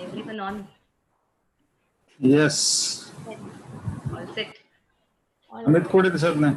Everyone on? Yes. Yes. All set. All Amit right. कोडे दिसत नाही.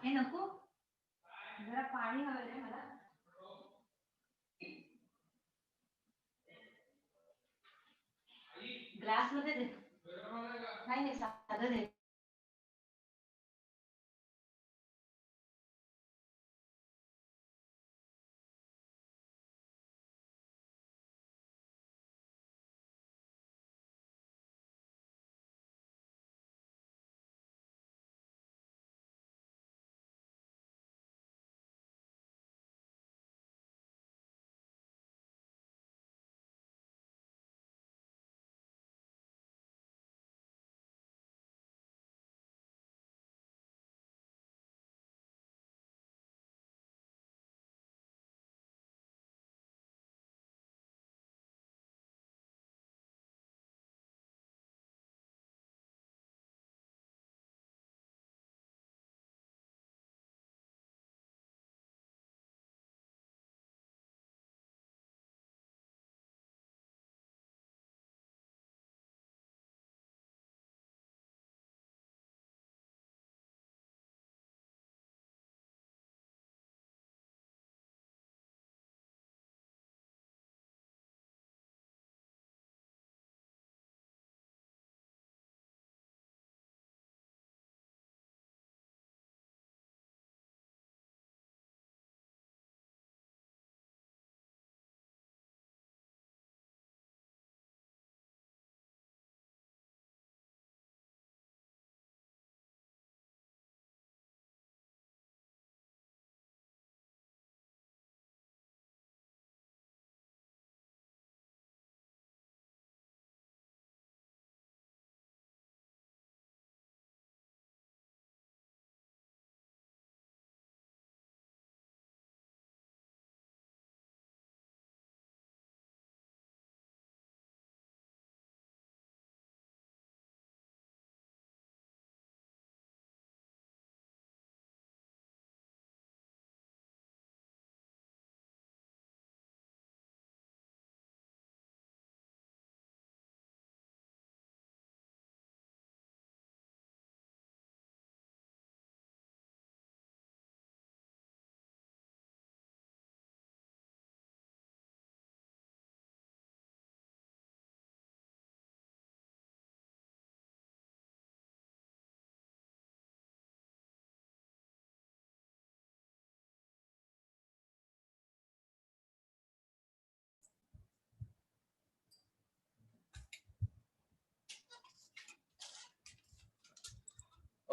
हे नको जरा पाणी हवं रे मला ग्लास मध्ये दे नाही नाही साधं दे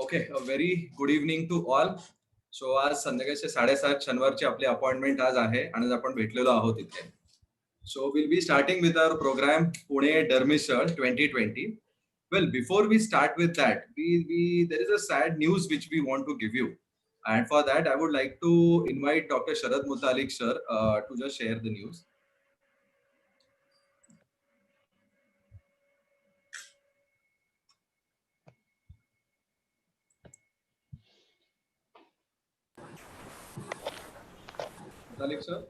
Okay, a very good evening to all. So आज संध्याकाळचे 7:30 शनिवारची आपली अपॉइंटमेंट आज आहे आणि आज आपण भेटलेलो आहोत इथे. So we'll be starting with our program Pune Dermisal 2020. Well, before we start with that, there is a sad news which we want to give you. And for that, I would like to invite Dr. Sharad Mutalik sir to just share the news. Mutalik sir.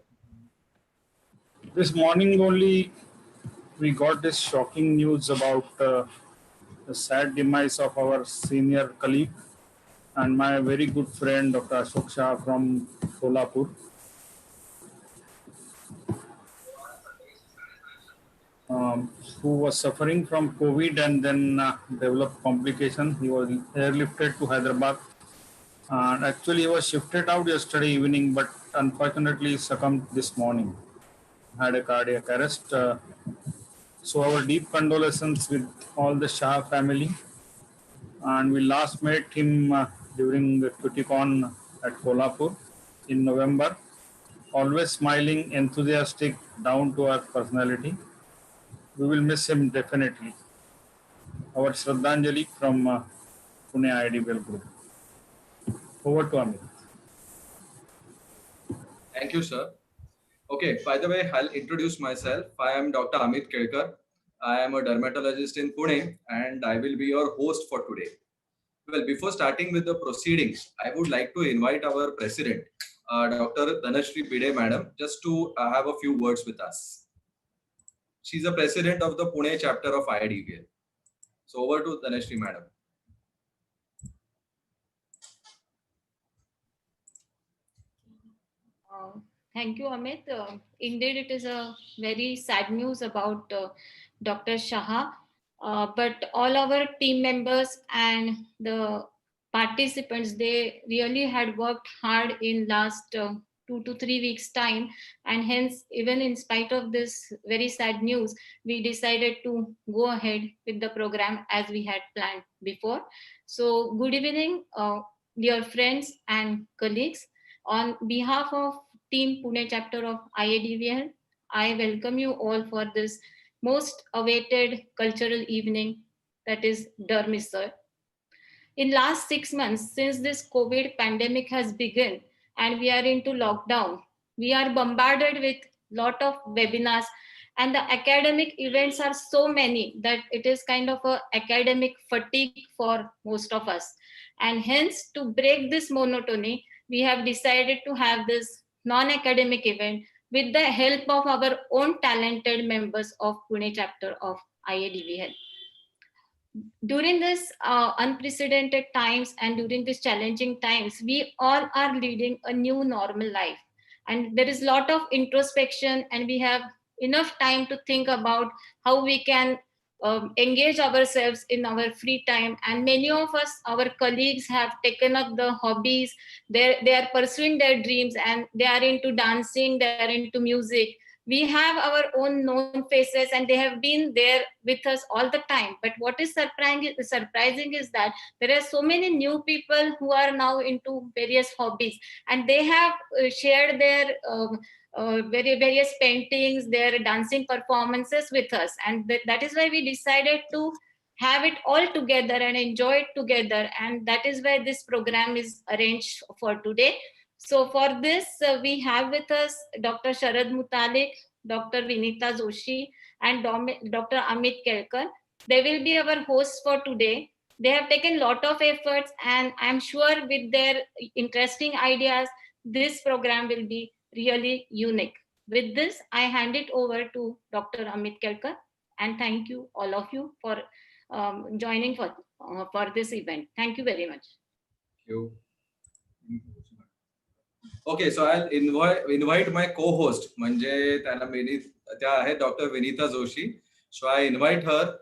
This morning only we got this shocking news about the sad demise of our senior colleague and my very good friend Dr. Ashok Shah from Solapur. Who was suffering from COVID and then developed complication. He was airlifted to Hyderabad. And actually he was shifted out yesterday evening, but unfortunately succumbed this morning. Had a cardiac arrest. So our deep condolences with all the Shah family. And we last met him during the Cuticon at Kolhapur in November. Always smiling, enthusiastic, down to earth personality. We will miss him definitely. Our Shraddhanjali from Pune IDBL Group. Over to Amit. Thank you, sir. Okay, by the way, I'll introduce myself. I am Dr. Amit Kelkar. I am a dermatologist in Pune and I will be your host for today. Well, before starting with the proceedings, I would like to invite our president, Dr. Dhanashree Bide madam, just to have a few words with us. She's the president of the Pune chapter of IIDVL. So over to Dhanashree madam. Thank you, Amit. Indeed, it is a very sad news about Dr. Shah. But all our team members and the participants, they really had worked hard in last 2 to 3 weeks time, and hence, even in spite of this very sad news, we decided to go ahead with the program as we had planned before. So, good evening, dear friends and colleagues. On behalf of Team Pune chapter of IADVL, I welcome you all for this most awaited cultural evening, that is Dermisar. In last 6 months, since this COVID pandemic has begun and we are into lockdown, we are bombarded with lot of webinars, and the academic events are so many that it is kind of a academic fatigue for most of us. And hence, to break this monotony, we have decided to have this non-academic event with the help of our own talented members of Pune chapter of IADVL. During this unprecedented times and during these challenging times, we all are leading a new normal life, and there is a lot of introspection, and we have enough time to think about how we can engage ourselves in our free time. And many of us, our colleagues, have taken up the hobbies. They are pursuing their dreams, and they are into dancing, they are into music. We have our own known faces, and they have been there with us all the time. But what is surprising is that there are so many new people who are now into various hobbies, and they have shared their various paintings, their dancing performances with us. And that is why we decided to have it all together and enjoy it together. And that is why this program is arranged for today. So for this, we have with us Dr. Sharad Mutalik, Dr. Vinita Joshi, and Dr. Amit Kelkar. They will be our hosts for today. They have taken a lot of efforts, and I'm sure with their interesting ideas, this program will be really unique. With this, I hand it over to Dr. Amit Kelkar, and thank you, all of you, for joining for this event. Thank you very much. Thank you. Okay, so I'll invite my co-host, म्हणजे त्या आहेत Dr. Vinita Joshi. So I invite her.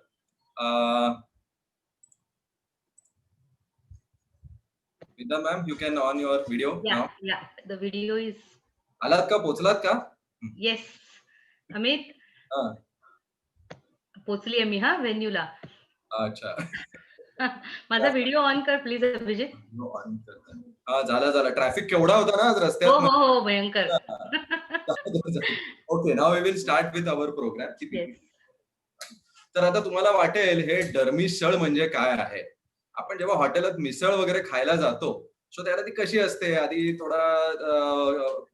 Vinita ma'am, you can on your video now. Yeah, the video is. आलात का, पोचलात का? Yes, Amit. पोचली मी हा व्हेन्यूला. अच्छा. माझा व्हिडिओ ऑन कर प्लीज अभिजित. हा झाला. ट्रॅफिक केवढा होता ना आज रस्त्यात. हो भयंकर. Okay, now we will start with our programme. तर आता तुम्हाला वाटेल हे डरमिसळ म्हणजे काय आहे. आपण जेव्हा हॉटेलात मिसळ वगैरे खायला जातो, सो त्याला ती कशी असते, आधी थोडा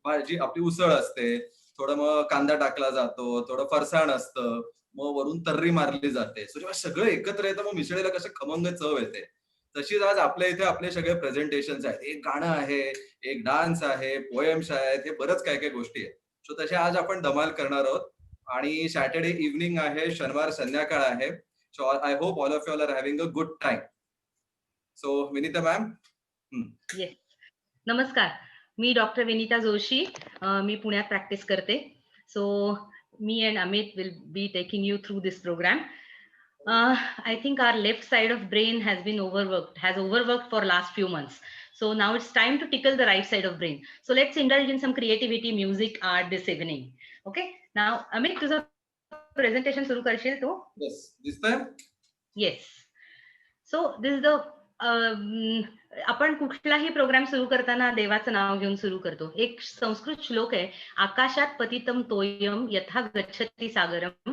भाजी आपली उसळ असते, थोडं मग कांदा टाकला जातो, थोडं फरसाण असतं, मग वरून तर्री मारली जाते. सो जेव्हा सगळं एकत्र येतं मग मिसळीला कसं खमंग चव येते. तशीच आज आपल्या इथे आपले सगळे प्रेझेंटेशन आहेत. एक गाणं आहे, एक डान्स आहे, पोएम्स आहेत, हे बरंच काय काय गोष्टी आहेत. सो तसे आज आपण धमाल करणार आहोत. आणि सॅटर्डे इव्हनिंग आहे, शनिवार संध्याकाळ आहे. So I hope all of you are having a good time. So Vinita ma'am. Yes, नमस्कार. मी डॉक्टर विनीता जोशी. मी पुण्यात प्रॅक्टिस करते. So me and Amit will be taking you through this program. I think our left side of brain has overworked for last few months. So now it's time to tickle the right side of brain. So let's indulge in some creativity, music, art this evening. Okay. Now Amit, तुझं presentation सुरू करशील तू? Yes. This time? Yes. So this is the आपण कुठलाही programme सुरू करताना देवाचं नाव घेऊन सुरू करतो. एक संस्कृत श्लोक आहे, आकाशात पतितम तोयम यथा गच्छति सागरम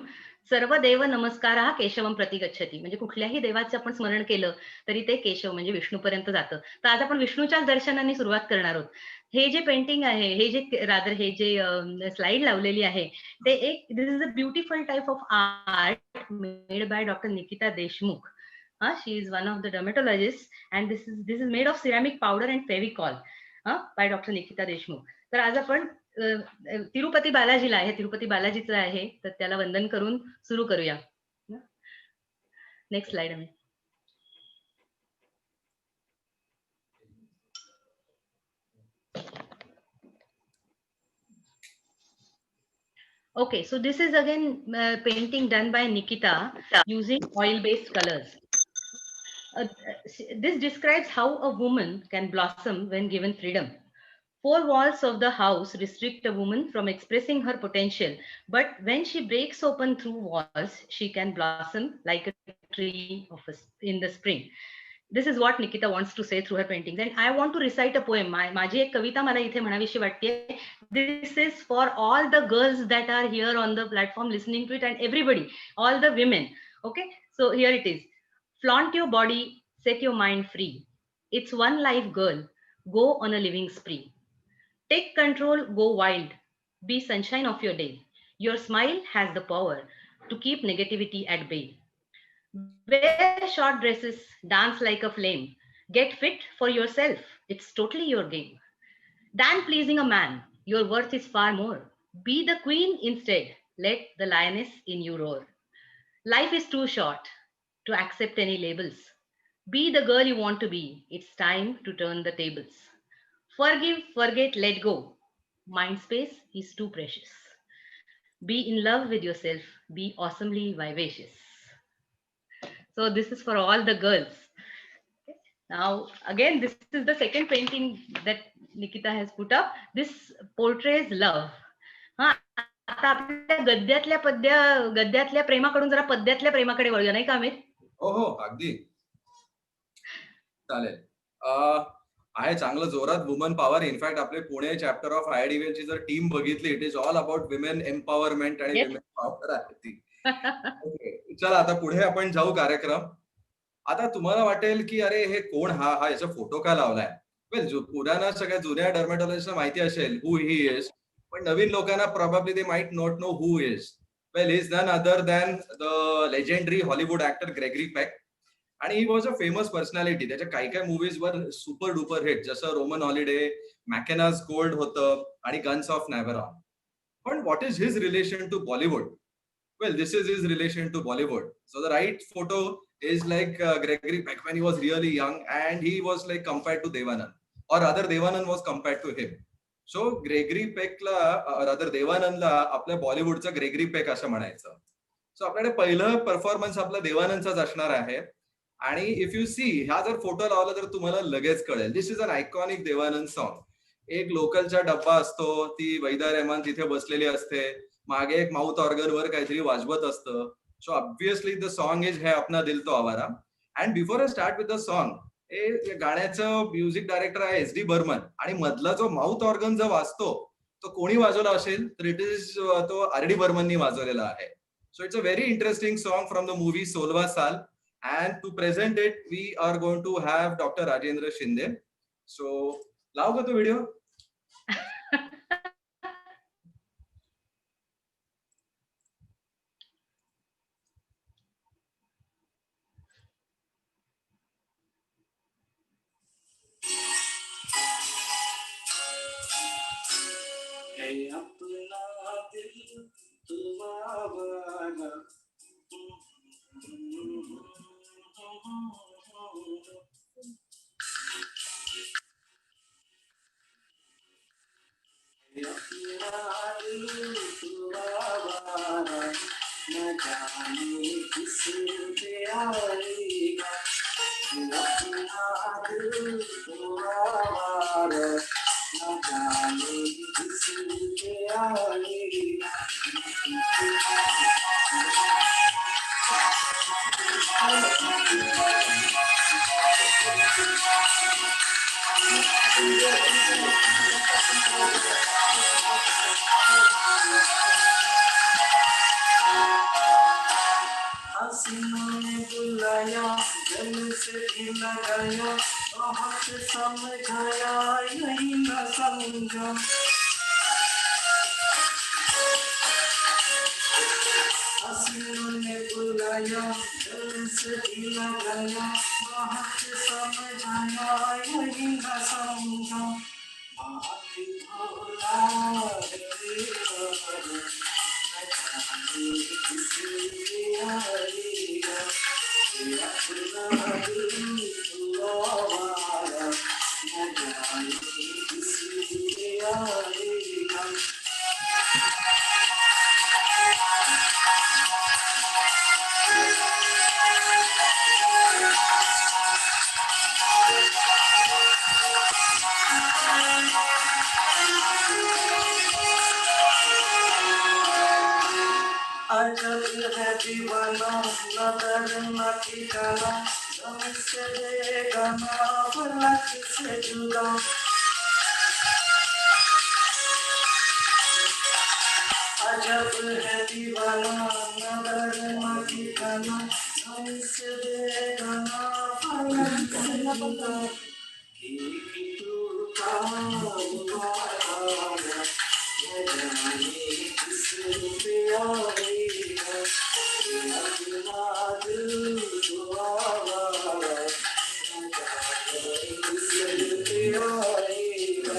सर्व देव नमस्कारः केशवम प्रति गच्छति. म्हणजे कुठल्याही देवाचं आपण स्मरण केलं तरी ते केशव म्हणजे विष्णूपर्यंत जातं. तर आज आपण विष्णूच्याच दर्शनाने सुरुवात करणार आहोत. हे जे पेंटिंग आहे, हे जे स्लाइड लावलेली आहे, ते एक this is a beautiful type of art made by doctor Nikita Deshmukh. She is one of the dermatologists, and this is made of ceramic powder and Fevicol by Dr. Nikita Deshmukh. तर आज आपण तिरुपती बालाजीला आहे, तिरुपती बालाजीचं आहे, तर त्याला वंदन करून सुरू करूया. नेक्स्ट स्लाइड आहे. Okay, so this is again painting done by Nikita using oil-based colors. This describes how a woman can blossom when given freedom. Four walls of the house restrict a woman from expressing her potential, but when she breaks open through walls, she can blossom like a tree in the spring. This is what Nikita wants to say through her paintings. And I want to recite a poem. माझी एक कविता मला इथे म्हणावीशी वाटते. This is for all the girls that are here on the platform listening to it and everybody, all the women. Okay, so here it is. Flaunt your body, set your mind free. It's one life, girl. Go on a living spree. Take control, go wild. Be sunshine of your day. Your smile has the power to keep negativity at bay. Wear short dresses, dance like a flame. Get fit for yourself. It's totally your game. Than pleasing a man, your worth is far more. Be the queen instead. Let the lioness in you roar. Life is too short to accept any labels. Be the girl you want to be. It's time to turn the tables. Forgive, forget, let go. Mind space is too precious. Be in love with yourself. Be awesomely vivacious. So this is for all the girls. Now, again, this is the second painting that Nikita has put up. This portrays love. हा आता आपल्या गद्यातल्या प्रेमाकडून जरा पद्यातल्या प्रेमाकडे वळूया, नाही का अमित? हो हो अगदी चालेल. आहे चांगलं जोरात वुमन पॉवर. इनफॅक्ट आपले पुणे चॅप्टर ऑफ IIDVL ची जर टीम बघितली, it is all about women empowerment आणि विमेन पॉवर आहे ती. ओके, चला आता पुढे आपण जाऊ कार्यक्रम. आता तुम्हाला वाटेल की अरे हे कोण, हा याचा फोटो का लावलाय. वेल, पुराणा सगळ्या जुन्या डर्मेटॉलॉजिस्टना माहिती असेल हु ही इज, पण नवीन लोकांना probably they might not know who is. Well, is none other than the legendary Hollywood actor Gregory Peck. आणि he was a famous personality. त्याच्या काही काही मूवीज वर सुपर डुपर हिट, जसं रोमन हॉलिडे, मॅकेनाज गोल्ड होतं आणि guns of Navarone. पण what is his relation to Bollywood? Well, this is his relation to Bollywood. So the right photo is like Gregory Peck when he was really young, and he was like compared to Devanand, or rather Devanand was compared to him. So Gregory Peckला rather Devanandला आपल्या बॉलिवूडचा Gregory Peck असं म्हणायचं. So आपल्याकडे पहिलं performance आपला देवानंदचाच असणार आहे. आणि if you see, हा जर फोटो लावला तर तुम्हाला लगेच कळेल. This is an iconic Dev Anand song. एक लोकलचा डब्बा असतो, ती वैदा रेहमान तिथे बसलेली असते, मागे एक माउथ ऑर्गन वर काहीतरी वाजवत असतं. So obviously the song is है अपना दिल तो आवारा. And before I start with the song, हे गाण्याचं म्युझिक डायरेक्टर आहे SD बर्मन. आणि मधला जो माउथ ऑर्गन जो वाजतो तो कोणी वाजवला असेल तर इट इज तो RD बर्मननी वाजवलेला आहे. So it's a very interesting song from the movie 16 साल. And to present it, we are going to have Dr. Rajendra Shinde. So, लाओ का तो वीडियो? अपना दिल तुम्हारा न जाने किस पे आएगा. अपना दिल तुम्हारा न जाने किस पे आएगा. हसीनों ने बुलाया, दिल से भी लगाया, बहुत समझाया, यही न समझा. हसीनों ने बुलाया, दिल से भी लगाया, बहुत समझाया, यही न समझा. बात भोला रे खबर, न जाने किस पे आएगा. अपना दिल तुम्हारा न जाने किस पे आएगा. अजब है दीवाना न दर न ठिकाना हमसे बेगाना फलक से जुदा अजब है दीवाना न दर न ठिकाना हमसे बेगाना फलक से जुदा एक टूटा हुआ तारा न जाने किस पे आएगा अपना दिल तो आवारा न जाने किस पे आएगा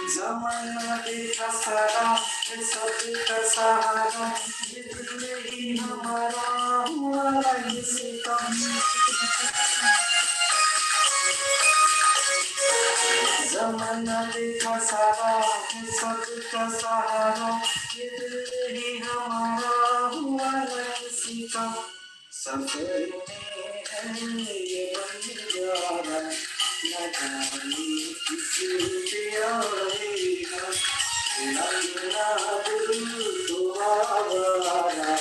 जमाना देखा सारा ये सब का सहारा ये दिल ही हमारा हुआ किसी का जमाना देखा सारा ये सब का सहारा ये दिल ही हमारा हुआ किसी का सफर में है ये बंजारा न जाने किस पे आएगा लगना दिल तो आवारा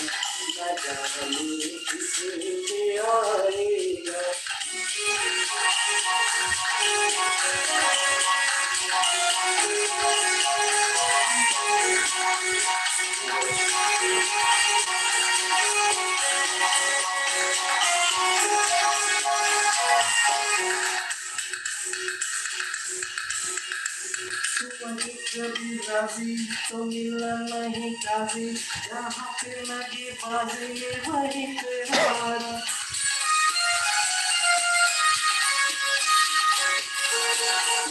न जाने किस पे आएगा कभी राजी तो मिलना नहीं काजी जहाँ पे लगी बाजी वहीं पे हारा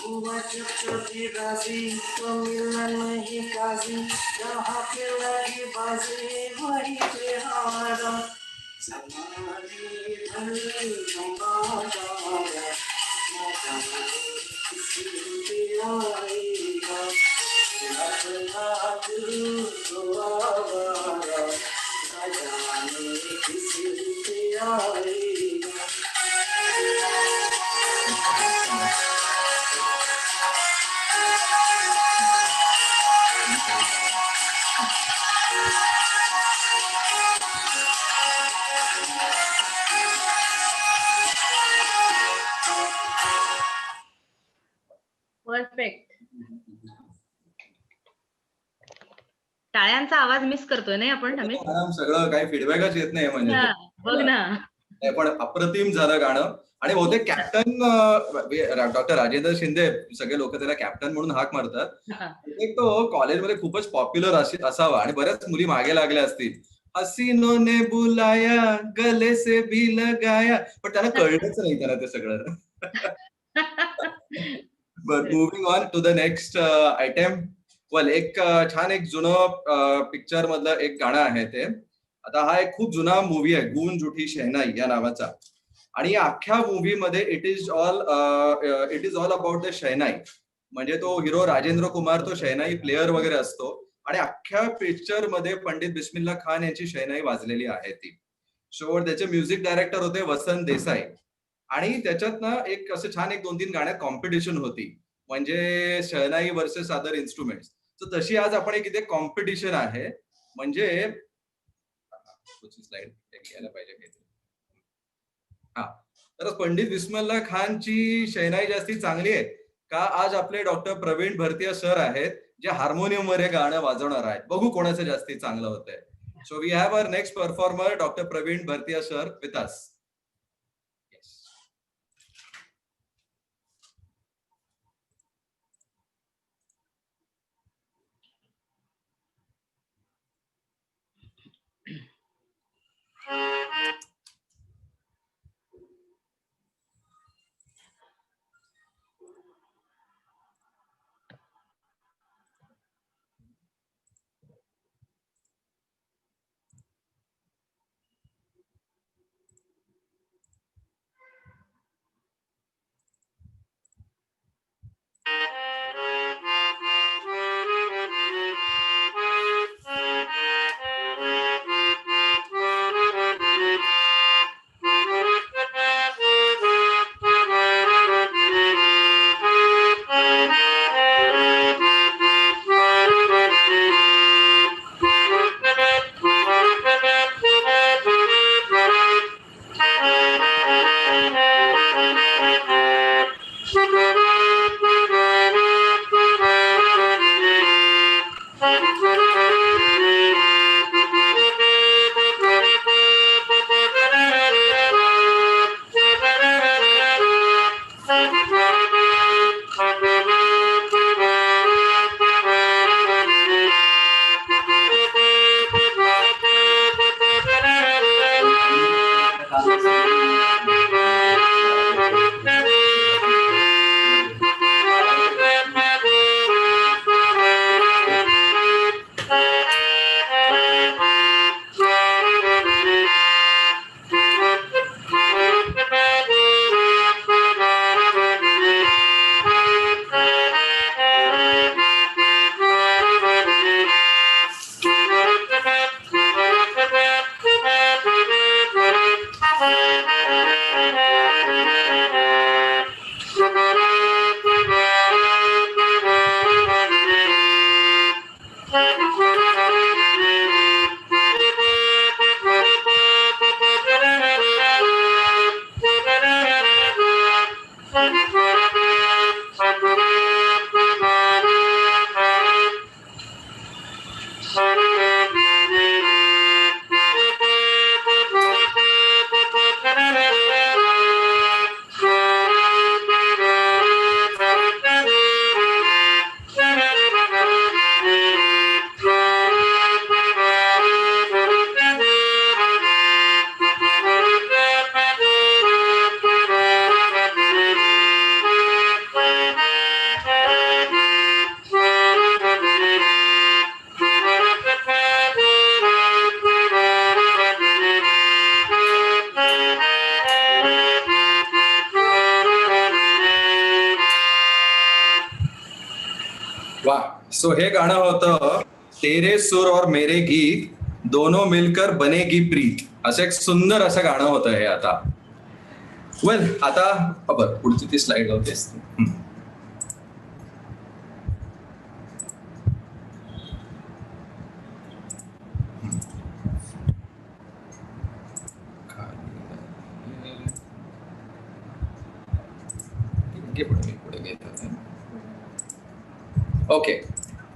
हुआ जब कभी राजी तो मिलना नहीं काजी जहाँ पे लगी बाजी वहीं पे हारा जमाने भर हमारा न जाने किसी पे आएगा अपना दिल तो आवारा न जाने किसी पे आएगा परफेक्ट. टाळ्यांचा आवाज मिस करतोय नाही आपण अमित? मॅडम सगळं काही फीडबॅकच येत नाही म्हणजे हा, बघ ना. नाही, पण अप्रतिम झालं गाणं. आणि बहुतेक कॅप्टन डॉक्टर राजेंद्र शिंदे सगळे लोक त्याला कॅप्टन म्हणून हाक मारतात. हा. एक तो कॉलेजमध्ये खूपच पॉप्युलर असावा आणि बऱ्याच मुली मागे लागल्या असतील. हसीनों ने बुलाया गले से भी लगाया, पण त्यांना कळलंच नाही त्यांना ते सगळं. But moving on to the next item. Well, एक छान एक जुनं पिक्चर मधलं एक गाणं आहे ते. आता हा एक खूप जुना मूवी आहे, गूंज उठी शहनाई या नावाचा. आणि या अख्ख्या मूवी मध्ये it is all about the shehnai. म्हणजे तो हिरो राजेंद्र कुमार तो शहनाई प्लेअर वगैरे असतो आणि अख्ख्या पिक्चर मध्ये पंडित बिस्मिल्ला खान यांची शहनाई वाजलेली आहे ती. सो त्याचे म्युझिक डायरेक्टर होते वसंत देसाई. आणि त्याच्यात ना एक असं छान एक 2-3 गाण्यात कॉम्पिटिशन होती, म्हणजे शहनाई वर्सेस अदर इन्स्ट्रुमेंट्स. तर तशी आज आपण एक इथे कॉम्पिटिशन आहे. म्हणजे स्लाइड घ्यायला पाहिजे काहीतरी. हा, तर पंडित बिस्मिल्ला खानची शहनाई जास्ती चांगली आहे का आज आपले डॉक्टर प्रवीण भरतिया सर आहेत, जे हार्मोनियम वर हे गाणं वाजवणार आहेत. बघू कोणाचं जास्ती चांगलं होतंय. So we have our next performer doctor Pravin Bhartiya sir with us. वा. सो हे गाणं होतं तेरे सुर और मेरे गीत दोनों मिलकर बनेगी प्रीत, असं एक सुंदर असं गाणं होतं हे. आता वेल, आता बरं पुढची ती स्लाइड होतेस. ओके.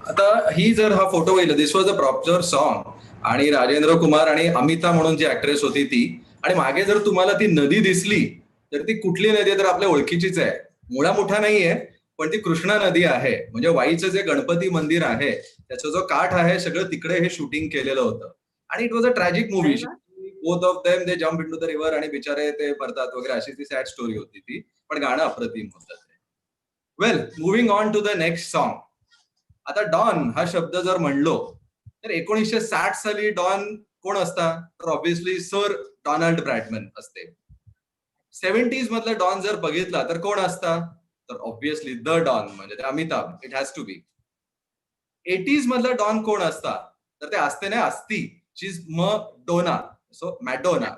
आता ही जर हा फोटो बघितला, दिस वॉज अ प्रॉपर सॉन्ग. आणि राजेंद्र कुमार आणि अमिता म्हणून जी ऍक्ट्रेस होती ती. आणि मागे जर तुम्हाला ती नदी दिसली तर ती कुठली नदी आहे तर आपल्या ओळखीचीच आहे. मुळा मोठा नाहीये, पण ती कृष्णा नदी आहे. म्हणजे वाईचं जे गणपती मंदिर आहे त्याचा जो काठ आहे सगळं तिकडे हे शूटिंग केलेलं होतं. आणि it was a tragic movie. अरे वा. Both of them they jump into the river आणि बिचारे ते मरतात वगैरे, अशी ती सॅड स्टोरी होती ती. पण गाणं अप्रतिम होतं. Well, moving on to the next song. आता डॉन हा शब्द जर म्हणलो तर 1960 साली डॉन कोण असता तर ऑब्व्हियसली सर डोनाल्ड ब्रॅडमन असते. 70s मधला डॉन जर बघितला तर कोण असता तर ऑब्व्हियसली द डॉन म्हणजे ते Amitabh. It has to be. 80s मधला डॉन कोण असता तर ते असते ना असती. शी इज मडोना. So Madonna.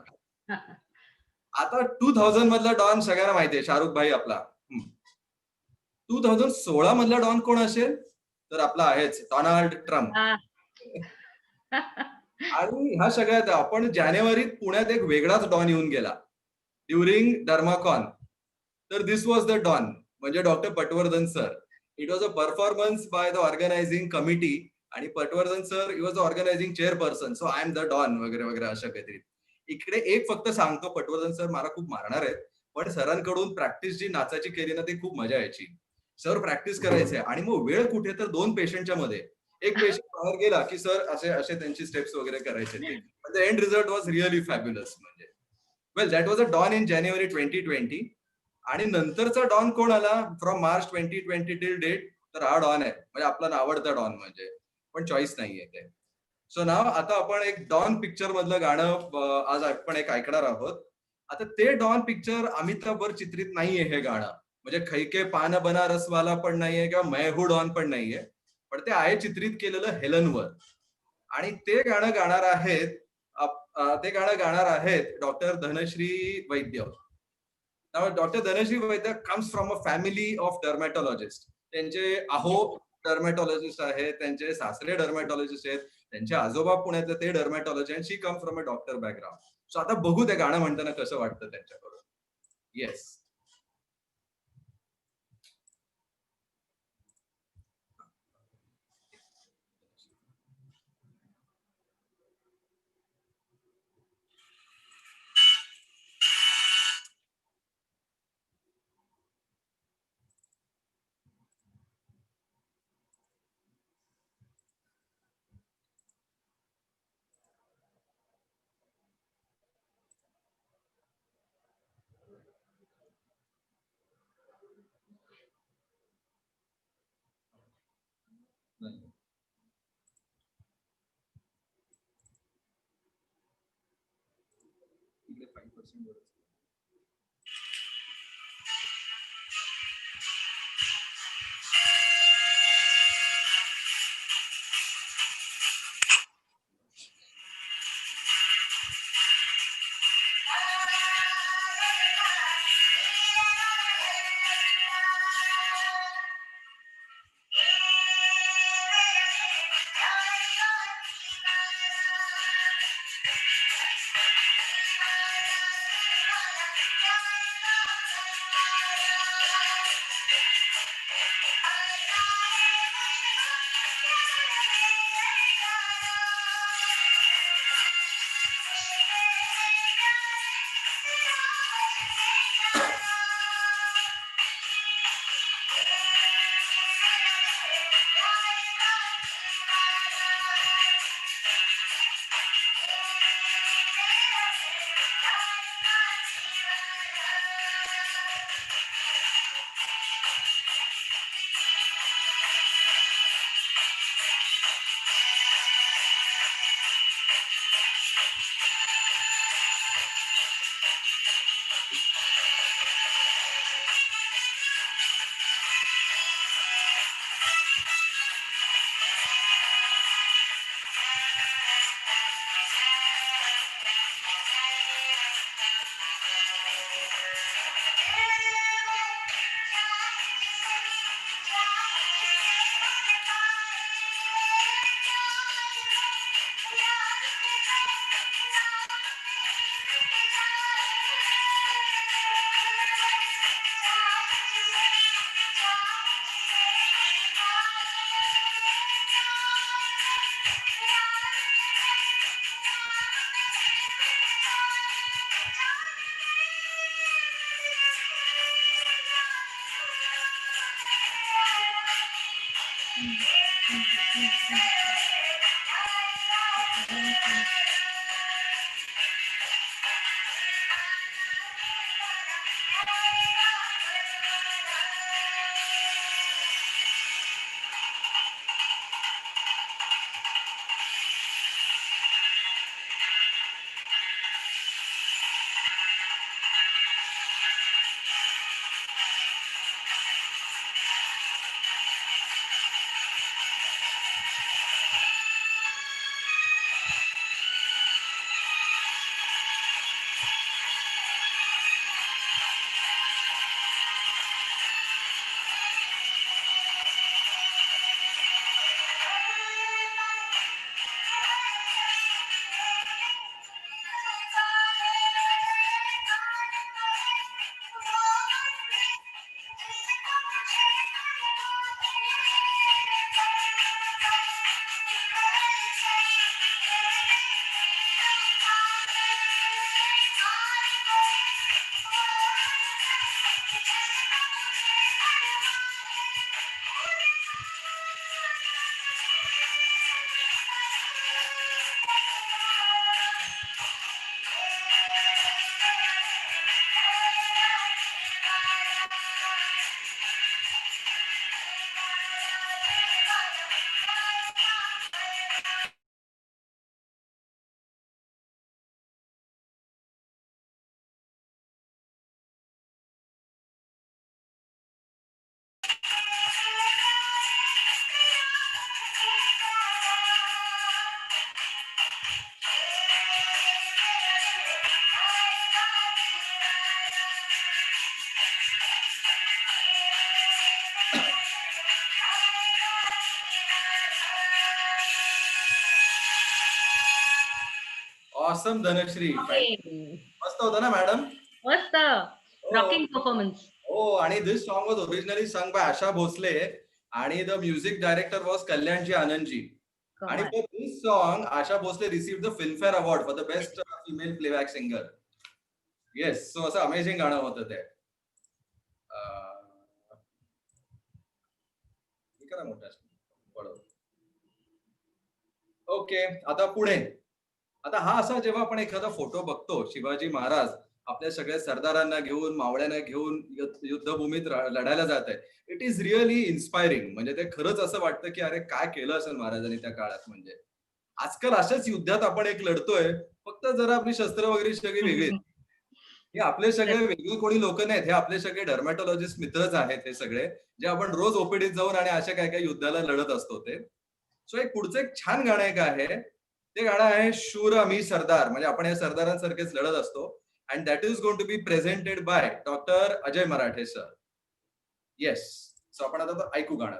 आता 2000 मधला डॉन सगळ्यांना माहिती आहे, शाहरुख भाई आपला. 2016 मधला डॉन कोण असेल तर आपला आहेच डोनाल्ड ट्रम्प. हा. आणि ह्या सगळ्यात आपण जानेवारीत पुण्यात एक वेगळाच डॉन येऊन गेला ड्युरिंग डर्माकॉन. तर दिस वॉज द डॉन म्हणजे doctor Patwardhan sir. It was a performance by the organising committee आणि Patwardhan sir he was the organising chairperson. So I am the don वगैरे वगैरे अशा काहीतरी. इकडे एक फक्त सांगतो, पटवर्धन सर मला खूप मारणार आहेत, पण सरांकडून प्रॅक्टिस जी नाचाची केली ना ती खूप मजा यायची. सर प्रॅक्टिस करायचे आणि मग वेळ कुठे तर 2 पेशंटच्या मध्ये. एक पेशंट बाहेर गेला की सर असे असे त्यांची स्टेप्स वगैरे करायचे ते. The end result was really fabulous. म्हणजे well, that was a don in January 2020. आणि नंतरचा डॉन कोण आला फ्रॉम मार्च 2020 टिल डेट तर हा डॉन आहे. म्हणजे आपला आवडता डॉन म्हणजे, पण चॉईस नाहीये ते. सो नाव आता आपण एक डॉन पिक्चर मधलं गाणं आज आपण एक ऐकणार आहोत. आता ते डॉन पिक्चर अमिताभवर चित्रित नाहीये हे गाणं. म्हणजे खैके पान बनारसवाला पण नाहीये किंवा मैं हूं डॉन पण नाहीये, पण ते आहे चित्रित केलेलं हेलनवर. आणि ते गाणं गाणार आहेत doctor Dhanashree Vaidya. Doctor Dhanashree Vaidya comes from a family of डर्मॅटॉलॉजिस्ट. त्यांचे अहो डर्मॅटॉलॉजिस्ट आहेत, त्यांचे सासरे डर्मॅटॉलॉजिस्ट आहेत, त्यांचे आजोबा पुण्यातले ते dermatology, and she come from a doctor background. So आता बघू ते गाणं म्हणताना कसं वाटतं त्यांच्याकडून. येस. Awesome, Dhanashri. Okay. मस्त होता ना मॅडम? मस्त रॉकिंग परफॉर्मन्स. Oh, आणि this song was originally sung by Asha Bhosle आणि the music director was Kalyanji Anandji. And for this song, Asha Bhosle received the Filmfare Award for the best female playback singer. Yes, so असं amazing गाणं होतं ते. Okay, आता पुणे. आता हा असा जेव्हा आपण एखादा फोटो बघतो, शिवाजी महाराज आपल्या सगळ्या सरदारांना घेऊन, मावळ्यांना घेऊन युद्धभूमीत लढायला जात आहे. It is really inspiring. म्हणजे ते खरंच असं वाटतं की अरे काय केलं असेल महाराजांनी त्या काळात. म्हणजे आजकाल अशाच युद्धात आपण एक लढतोय, फक्त जरा आपली शस्त्र वगैरे सगळी वेगळी. हे आपले सगळे वेगळे कोणी लोक नाहीत, हे आपले सगळे डर्मॅटॉलॉजिस्ट मित्रच आहेत. हे सगळे जे आपण रोज ओपीडीत जाऊन आणि अशा काय काय युद्धाला लढत असतो ते. सो एक पुढचं एक छान गाणं एक आहे, ते गाणं आहे शूर आम्ही सरदार. म्हणजे आपण या सरदारांसारखेच लढत असतो. And that is going to be presented by doctor Ajay Marathe sir. Yes, so आपण आता ऐकू गाणं.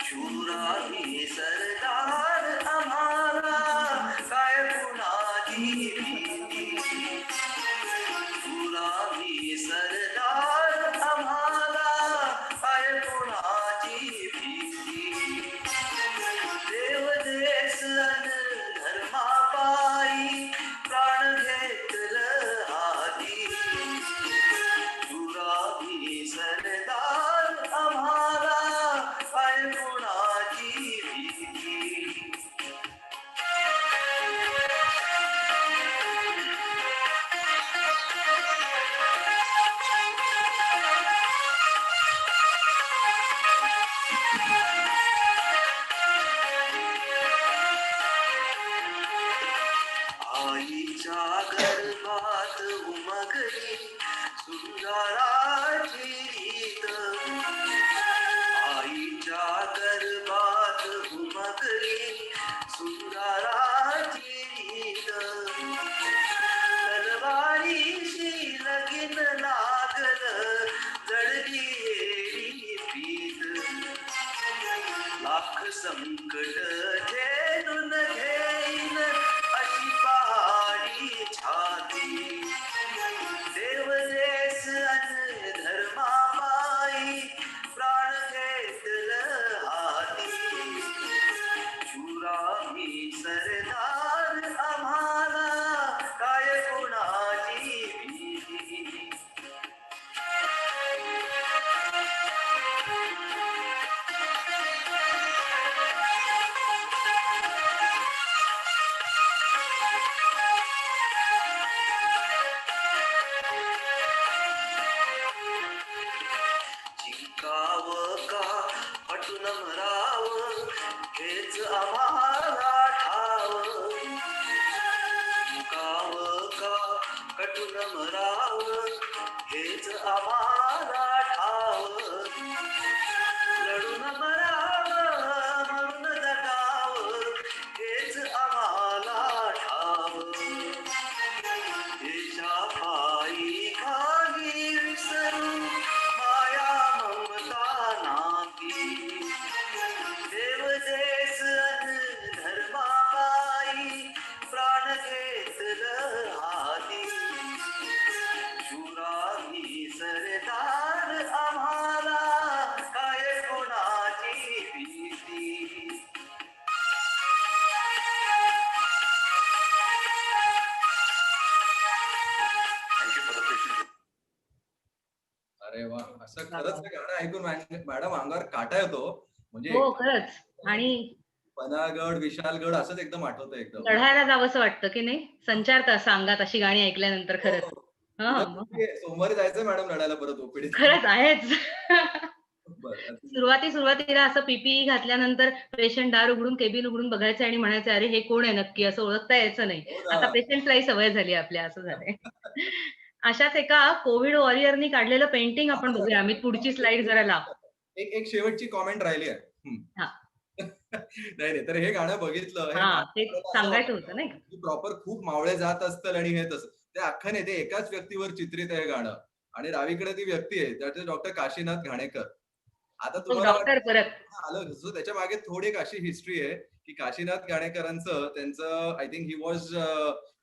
शूराही सरदार आम्हाला काय कुणाची भीती. शूराही सरदार आम्हाला काय कुणाची भीती. देव देश अन धर्मापायी प्राण घेतलं हाती. शूराही सरदार आम्हाला काय कुणाची भीती. आईच्या गर्भात उमगली सुंदराची रीत. आईच्या गर्भात उमगली सुंदराची रीत तलवारीशी लगीन लागल जडली येडी प्रीत लाख संकट झेलून घेईन अशी पहाडी छाती देवदेस अन धर्माबाई प्राण घेतल हाती शूराही सरदार आम्हाला काय कुणाची भीती जिंकावं का पटून मरावं हेच आम्हाला ठाव जिंकावं का कटून मरावं हेच आम्हाला ठाव लढून मरावं म्हणून जगावं हेच आम्हाला ठाव देशा पायी खाली विसरू माया ममता नाकी देवदेस अन धर्माबाई प्राण घेतल हाती शूराही सरदार आम्हाला काय कोणाची भीती अरे वा, असं खरंच हे गाणं ऐकून मॅडम अंगावर काटा येतो. म्हणजे हो खरंच. आणि पनागड विशालगड असंच एकदम आठवतं एकदम. लढायला जावंसं वाटतं की नाही, संचारतं असं अंगात अशी गाणी ऐकल्यानंतर खरंच. हा मग सोमवारी जायचं मॅडम लढायला परत ओपीडी. खरंच आहेच. बरं. सुरुवातीला असं पीपीई घातल्यानंतर पेशंट दार उघडून केबिन उघडून बघायचं आणि म्हणायचं अरे हे कोण आहे नक्की, असं ओळखता यायचं नाही. हो ना. आता पेशंटलाही सवय झाली आपल्या, असं झालंय. अशाच एका कोविड वॉरियरनी काढलेलं पेंटिंग आपण बघूया. मी पुढची स्लाइड जरा लाव. एक शेवटची कॉमेंट राहिली आहे. हा. नाही तर हे गाणं बघितलं, हे हा ते सांगायचं होतं नाही का. प्रॉपर खूप मावळे जात असतील आणि हे तसं ते अख्खं नाही, ते एकाच व्यक्तीवर चित्रित आहे हे गाणं. आणि डावीकडे ती व्यक्ती आहे त्याचे डॉक्टर काशीनाथ घाणेकर. आता तुम्हाला डॉक्टर परत आलं सो त्याच्या मागे थोडी एक अशी हिस्ट्री आहे की काशीनाथ घाणेकरांचं त्यांचं आय थिंक ही वॉज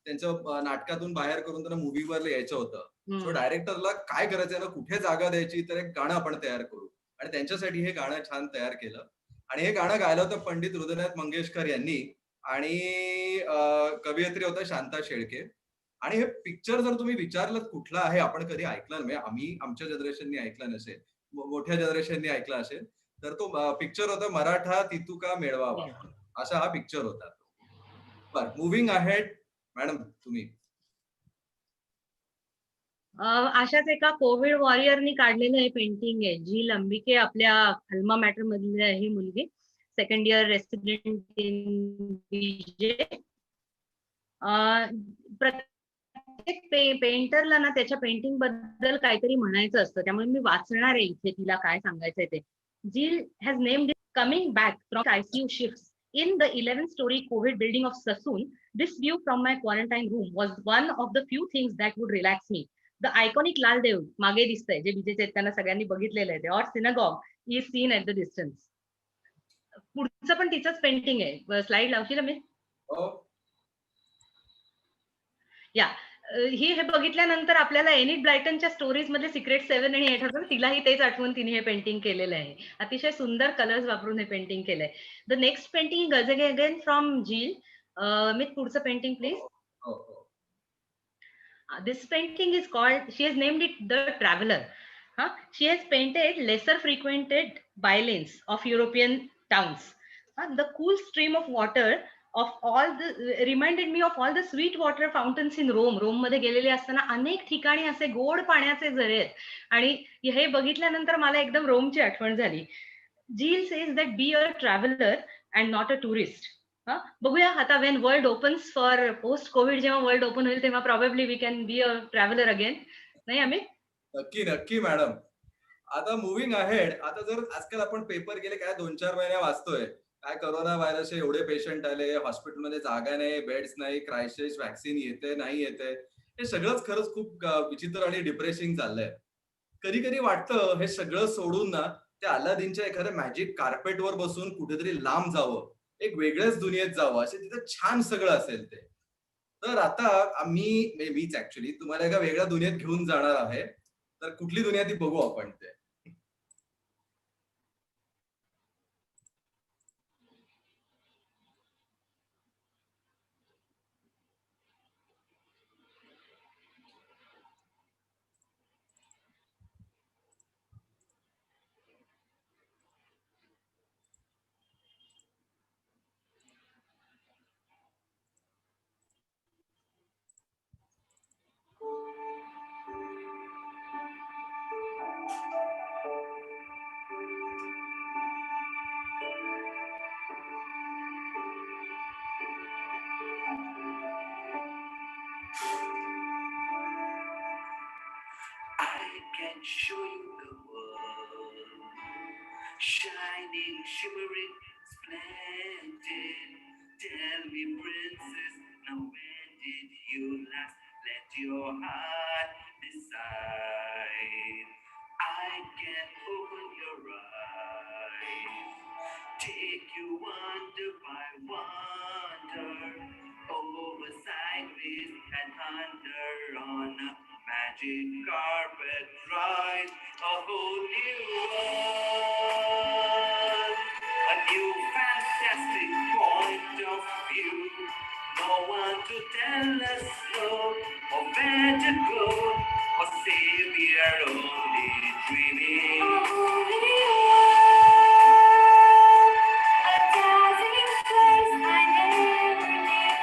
त्यांचं नाटकातून बाहेर करून त्यांना मूवीवर यायचं होतं. सो डायरेक्टरला काय करायचं ना, कुठे जागा द्यायची, तर एक गाणं आपण तयार करू. आणि त्यांच्यासाठी हे गाणं छान तयार केलं. आणि हे गाणं गायलं होतं पंडित हृदयनाथ मंगेशकर यांनी. आणि कवयित्री होता शांता शेळके. आणि हे पिक्चर जर तुम्ही विचारलं कुठलं आहे, आपण कधी ऐकलं नाही, आम्ही आमच्या जनरेशननी ऐकलं नसेल, मोठ्या जनरेशननी ऐकलं असेल, तर तो पिक्चर होता मराठा तितुका मिळवावा, असा हा पिक्चर होता. बर, मुव्हिंग अहेड मॅडम तुम्ही. अशाच एका कोविड वॉरियरनी काढलेलं हे पेंटिंग आहे. जी लंबिके आपल्या अल्मा मॅटर मधली ही मुलगी, सेकंड इयर रेसिडेंट इन बीजे. प्रत्येक पेंटरला ना त्याच्या पेंटिंग बद्दल काहीतरी म्हणायचं असतं, त्यामुळे मी वाचणार आहे इथे तिला काय सांगायचंय ते. She has named coming back from ICU shifts in the 11-story COVID building of Sassoon. This view from my quarantine room was one of the few things that would relax me. The iconic लाल देव मागे दिसतंय, जे बीजेचे त्यांना सगळ्यांनी बघितलेलं आहे ते, और synagogue is seen at the distance. पुढचं पण तिचंच पेंटिंग आहे. स्लाइड लावशील मी? या हे बघितल्यानंतर आपल्याला एनिट ब्लायटनच्या स्टोरीज मधले सिक्रेट 7 आणि 8 होतं, तिलाही तेच आठवून तिने हे पेंटिंग केलेलं आहे. अतिशय सुंदर कलर्स वापरून हे पेंटिंग केलंय. The next painting again from झील. मी पुढचं painting please. This painting is called, she has named it The Traveler. She has painted lesser frequented bylanes of European towns. The cool stream of water of all the reminded me of all the sweet water fountains in Rome. Rome मध्ये गेलेले असताना अनेक ठिकाणी असे गोड पाण्याचे झरे आहेत, आणि हे बघितल्यानंतर मला एकदम रोमची आठवण झाली. Jill says that be a traveler and not a tourist. बघूया आता when world opens for post covid, जेव्हा वर्ल्ड ओपन होईल तेव्हा probably we can be a traveller again, नाही अमित? नक्की मॅडम. आता मुव्हिंग अहेड, आता जर आजकाल आपण पेपर गेले काय 2-4 महिने वाचतोय, काय कोरोना व्हायरसचे एवढे पेशंट आले, हॉस्पिटलमध्ये जागा नाही, बेड्स नाही, क्रायसिस, व्हॅक्सिन येते नाही येते, हे सगळंच खरंच खूप विचित्र आणि डिप्रेसिंग चाललंय. कधी कधी वाटतं हे सगळं सोडून ना त्या अलादीनच्या एखाद्या मॅजिक कार्पेटवर बसून कुठेतरी लांब जावं, एक वेगळ्याच दुनियेत जावं, असे तिथे छान सगळं असेल ते. तर आता मीच ऍक्च्युली तुम्हाला एका वेगळ्या दुनियेत घेऊन जाणार आहे. तर कुठली दुनिया ती बघू आपण ते. I can show you the world, shining, shimmering, splendid. Tell me, princess, now when did you last let your heart decide? I can open your eyes, take you wonder by wonder, over sideways and under on a magic carpet ride, a whole new world, a new fantastic point of view. No one to tell us no, or where to go, or say we are only dreaming. A whole new world, a dazzling place I never knew.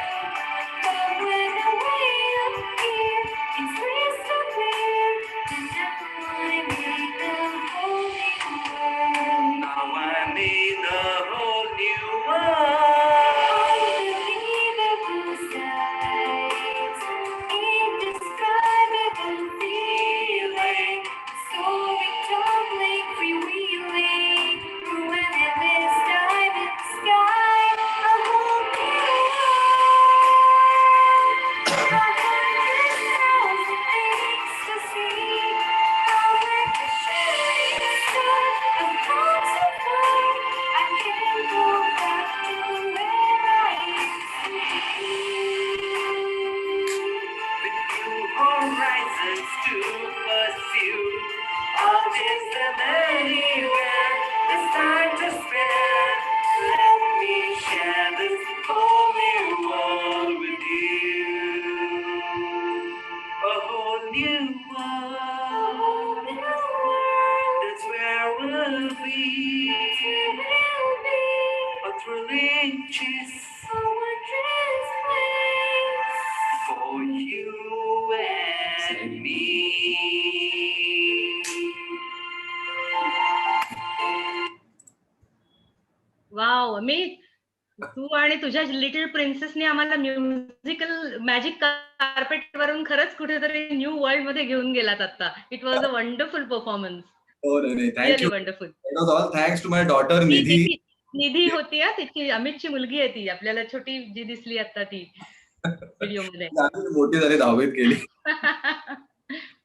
But when I way up here, it's crystal clear, and now I'm in a whole new world. Now I'm in a whole new world. Unbelievable sights, indescribable feeling, soaring, tumbling, freewheeling through an endless diamond sky. A whole new world, 100,000 things to see. I'll make a shooting star of clouds of fire. I can't go back to where I used to be. With new horizons to pursue, I'll chase them anywhere. There's time to spare. Let me share this whole new world with you. A whole new world. That's where we'll be. A thrilling chase. A wondrous place for you and me. Wow Amit, तू आणि तुझ्या little प्रिन्सेसने आम्हाला musical magic carpet वरून खरंच कुठेतरी new world मध्ये घेऊन गेलात आता. It was a wonderful performance, हो नाही really thank you. Wonderful. It was all thanks to my daughter Nidhi. Nidhi होती हा तिची, अमितची मुलगी आहे ती, आपल्याला छोटी जी दिसली आता ती व्हिडिओ मध्ये. मोठी झाली, 10वीत गेली.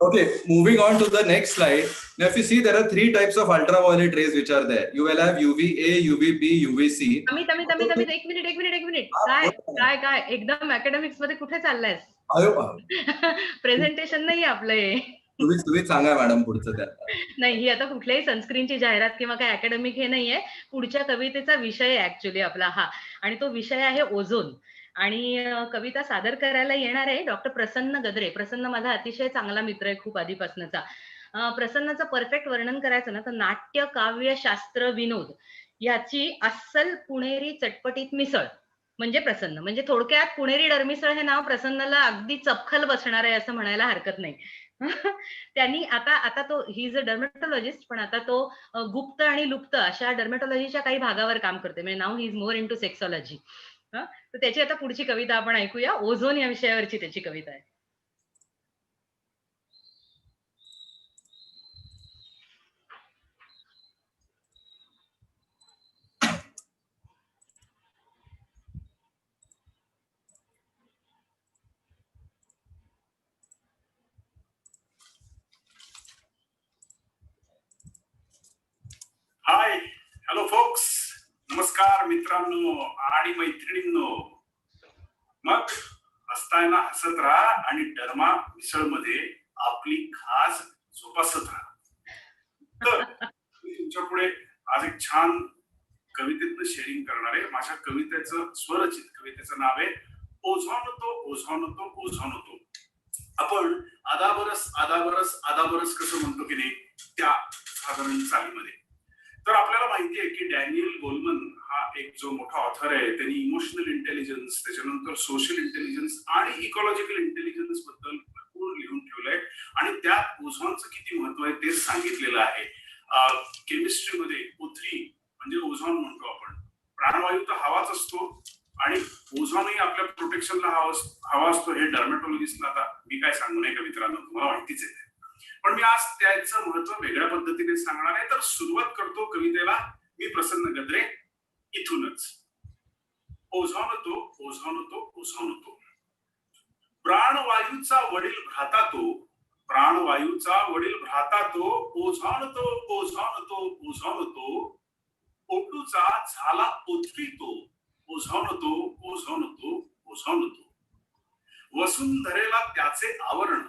Okay, moving on to the next slide. Now, if you see, there are 3 types of ultraviolet rays which are there. You will have UVA, UVB, UVC. Amit एक मिनिट. काय एकदम अकॅडमिक्स मध्ये कुठे चाललायस? प्रेझेंटेशन नाही आपलं हे. तुम्ही सांगा मॅडम पुढचं त्या. नाही, ही आता कुठल्याही सनस्क्रीनची जाहिरात किंवा काय अकॅडमिक हे नाहीये. पुढच्या कवितेचा विषय ऍक्च्युली आपला हा, आणि तो विषय आहे ओझोन. आणि कविता सादर करायला येणार आहे डॉक्टर प्रसन्न गद्रे. प्रसन्न माझा अतिशय चांगला मित्र आहे खूप आधीपासूनचा. प्रसन्नाचं परफेक्ट वर्णन करायचं ना तर नाट्य, काव्य, शास्त्र, विनोद याची अस्सल पुणेरी चटपटीत मिसळ म्हणजे प्रसन्न. म्हणजे थोडक्यात पुणेरी डरमिसळ हे नाव प्रसन्नला अगदी चपखल बसणार आहे असं म्हणायला हरकत नाही. त्यांनी आता तो ही इज अ डर्मेटॉलॉजिस्ट, पण आता तो गुप्त आणि लुप्त अशा डर्मेटॉलॉजीच्या काही भागावर काम करते. म्हणजे नाव ही इज मोर इन टू सेक्सॉलॉजी. तर त्याची आता पुढची कविता आपण ऐकूया. ओझोन या विषयावरची त्याची कविता आहे. मित्रांनो आणि मैत्रिणींनो, मग हसताना हसत राहा आणि डर्मा मिसळमध्ये आपली खास जोपासत राहा. तर मी तुमच्या पुढे आज एक छान कवितेतनं शेअरिंग करणार आहे. माझ्या कवितेचं स्वरचित कवितेचं नाव आहे ओझानतो ओझानतो ओझानतो. आपण आदाबरस आदाबरस आदाबरस कसं म्हणतो की नाही, त्या साधारण चालीमध्ये. तर आपल्याला माहिती आहे की डॅनियल गोलमन हा एक जो मोठा ऑथर आहे, त्यांनी इमोशनल इंटेलिजन्स, त्याच्यानंतर सोशल इंटेलिजन्स आणि इकॉलॉजिकल इंटेलिजन्स बद्दल भरपूर लिहून ठेवलंय आणि त्यात ओझॉनचं किती महत्व आहे तेच सांगितलेलं आहे. केमिस्ट्रीमध्ये O3 म्हणजे ओझॉन म्हणतो आपण. प्राणवायू तर हवाच असतो आणि ओझॉनही आपल्या प्रोटेक्शनला हवा असतो. हे डर्मॅटॉलॉजिस्टला आता मी काय सांगू नये का मित्रांनो, तुम्हाला माहितीच आहे. पण मी आज त्याचं महत्व वेगळ्या पद्धतीने सांगणार आहे. तर सुरुवात करतो कवितेला मी, प्रसन्न गद्रे, इथूनच. ओझानतो ओझानतो ओझानतो. प्राणवायूचा वडील भ्राता तो, प्राणवायूचा वडील भ्राता तो, ओझानतो ओझानतो ओझानतो. ओटूचा झाला O3 तो, ओझानतो ओझानतो ओझानतो. वसुंधरेला त्याचे आवरण,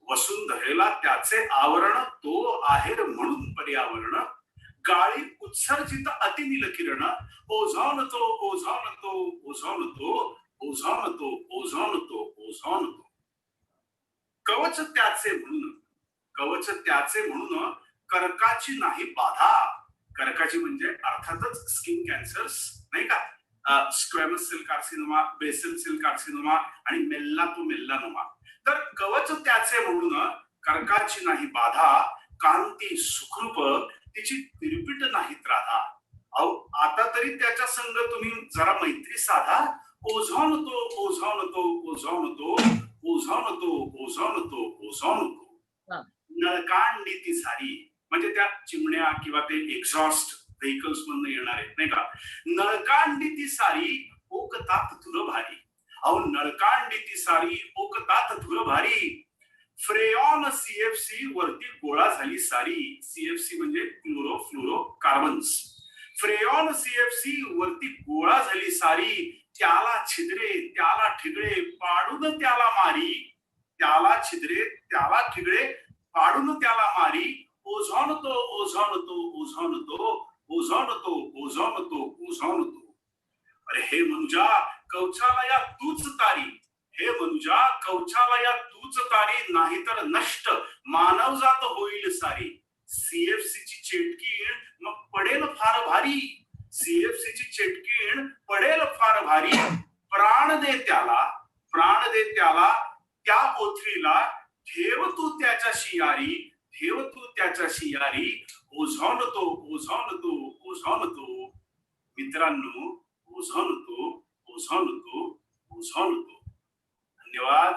वसुंधरेला त्याचे आवरण, तो आहे म्हणून पर्यावरण. गाळी उत्सर्जित अतिनील किरण, ओझानतो ओझानतो ओझानतो ओझानतो ओझानतो ओझानतो. कवच त्याचे म्हणून, कवच त्याचे म्हणून, कर्काची नाही बाधा. कर्काची म्हणजे अर्थातच स्किन कॅन्सर्स नाही का, squamous cell carcinoma, basal cell carcinoma आणि मेलानोमा. तर कवच त्याचे म्हणून, कर्काची नाही बाधा, कांती सुखरूप तिची तिरपीट नाहीत राधा. अहो आता तरी त्याच्या संग तुम्ही जरा मैत्री साधा. ओझानतो ओझानतो ओझानतो ओझानतो ओझानतो ओझानतो. नळकांडी ती सारी म्हणजे त्या चिमण्या किंवा ते एक्झॉस्ट व्हेकल्स मधून येणार आहेत नाही का. नळकांडी ती सारी ओकतात धुर भारी. अहो नळकांडी ती सारी ओकतात धुर भारी. फ्रेऑन CFC वरती गोळा झाली सारी. CFC म्हणजे क्लोरो फ्लोरो कार्बन्स. फ्रेऑन CFC वरती गोळा झाली सारी. त्याला छिद्रे त्याला ठिगळे पाडून त्याला मारी. त्याला छिद्रे त्याला ठिगळे पाडून त्याला मारी. ओझानतो ओझानतो ओझानतो ओझानतो ओझानतो ओझानतो. अरे हे मनुजा कवचालया तूच तारी, हे मनुजा कवचालया तूच तारी, नाहीतर नष्ट मानवजात होईल सारी. CFC ची चेटकीण मग पडेल फार भारी. CFC ची चेटकीण पडेल फार भारी. प्राण दे त्याला, प्राण दे त्याला, त्या O3ला ठेव तू त्याच्याशी यारी, ठेव तू त्याच्याशी यारी. ओझानतो ओझानतो ओझानतो. मित्रांनो ओझानतो ओझानतो ओझानतो. धन्यवाद.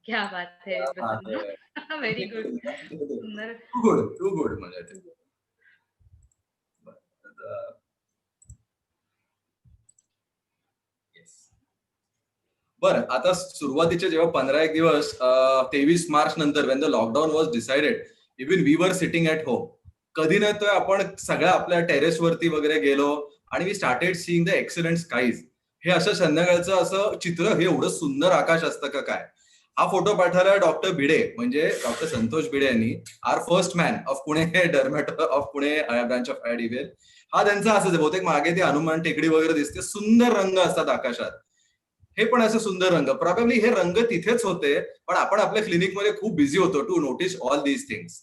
क्या बात है प्रसन्न, व्हेरी गुड, सुंदर. टू गुड म्हणजे ते. बरं, आता सुरुवातीचे जेव्हा 15 दिवस 23 मार्च नंतर when the lockdown was decided, even we were sitting at home. कधी नाही तर आपण सगळ्या आपल्या टेरेस वरती वगैरे गेलो आणि we started seeing the excellent skies. हे असं संध्याकाळचं असं चित्र, हे एवढं सुंदर आकाश असतं का काय. हा फोटो पाठवला डॉक्टर भिडे म्हणजे डॉक्टर संतोष भिडे यांनी, our first man of Pune, dermato of Pune branch of IADVL. हा त्यांचा असंच, बहुतेक मागे ती हनुमान टेकडी वगैरे दिसते, सुंदर रंग असतात आकाशात. हे पण असं सुंदर रंग, प्रॉबेबली हे रंग तिथेच होते, पण आपण आपल्या क्लिनिकमध्ये खूप बिझी होतो to notice all these things.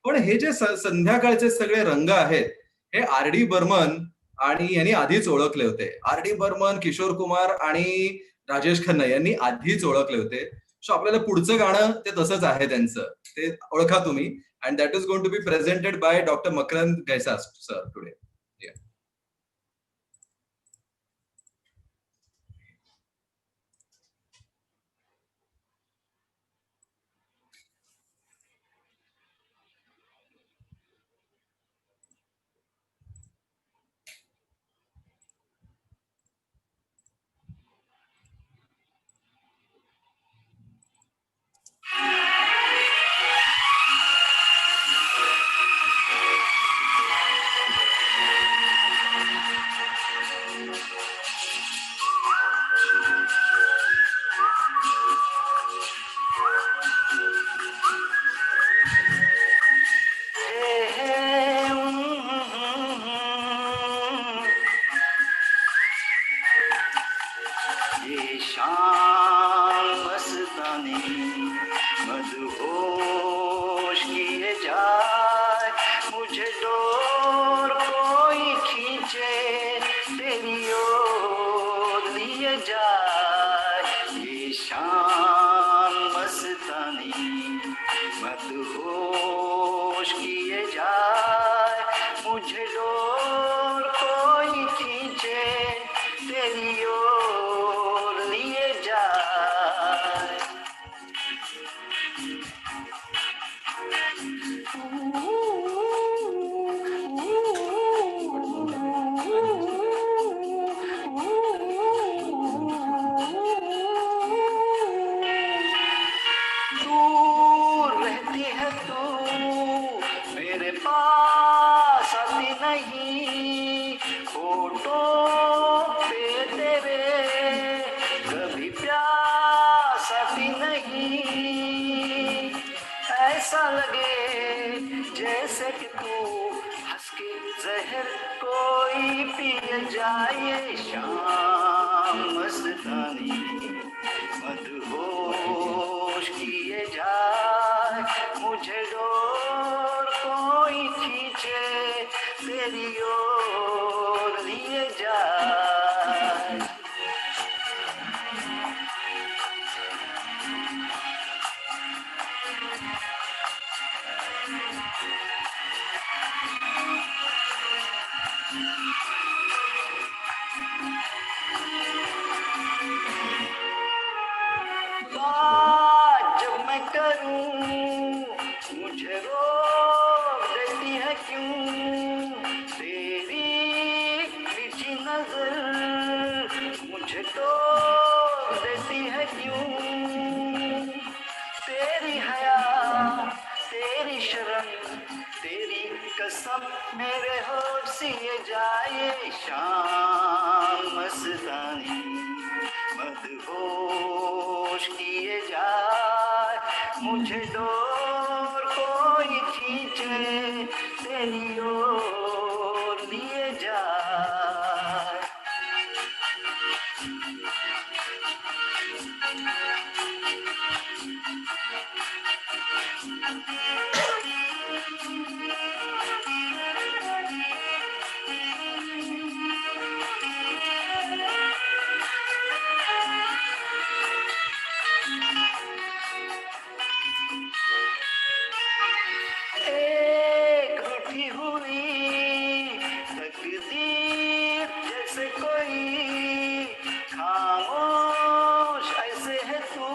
पण हे जे संध्याकाळचे सगळे रंग आहेत, हे R.D. बर्मन आणि यांनी आधीच ओळखले होते. R.D. बर्मन, किशोर कुमार आणि राजेश खन्ना यांनी आधीच ओळखले होते. सो आपल्याला पुढचं गाणं ते तसंच आहे त्यांचं, ते ओळखा तुम्ही. And that is going to be presented by doctor Makarand Gaisa sir today. ये शाम मस्तानी मदहोश किए जाए, मुझे डोर कोई खींचे तेरी ओर लिए जाए। ये शाम मस्तानी मदहोश किए जाए, मुझे डोर कोई खींचे तेरी ओर लिए जाए। दूर रहती है तू, मेरे पास आती नहीं, होठों पे तेरे कभी प्यास आती नहीं। ऐसा लगे जैसे कि तू हंस के जहर कोई पिए जाए। शाम मस्तानी मदहोश किए जाए, मुझे डोर कोई खींचे तेरी ओर लिए जाए। बात जब मैं करूं मुझे रोक देती है क्यों, तेरी मीठी नजर मुझे टोक देती है क्यों। तेरी हया तेरी शर्म तेरी कसम मेरे होठ सिए जाए। शाम मस्तानी मदहोश किए जाए, मुझे डोर कोई खींचे तेरी ओर लिए जाए। एक रूठी हुई तकदीर जैसे कोई, खामोश ऐसे है तू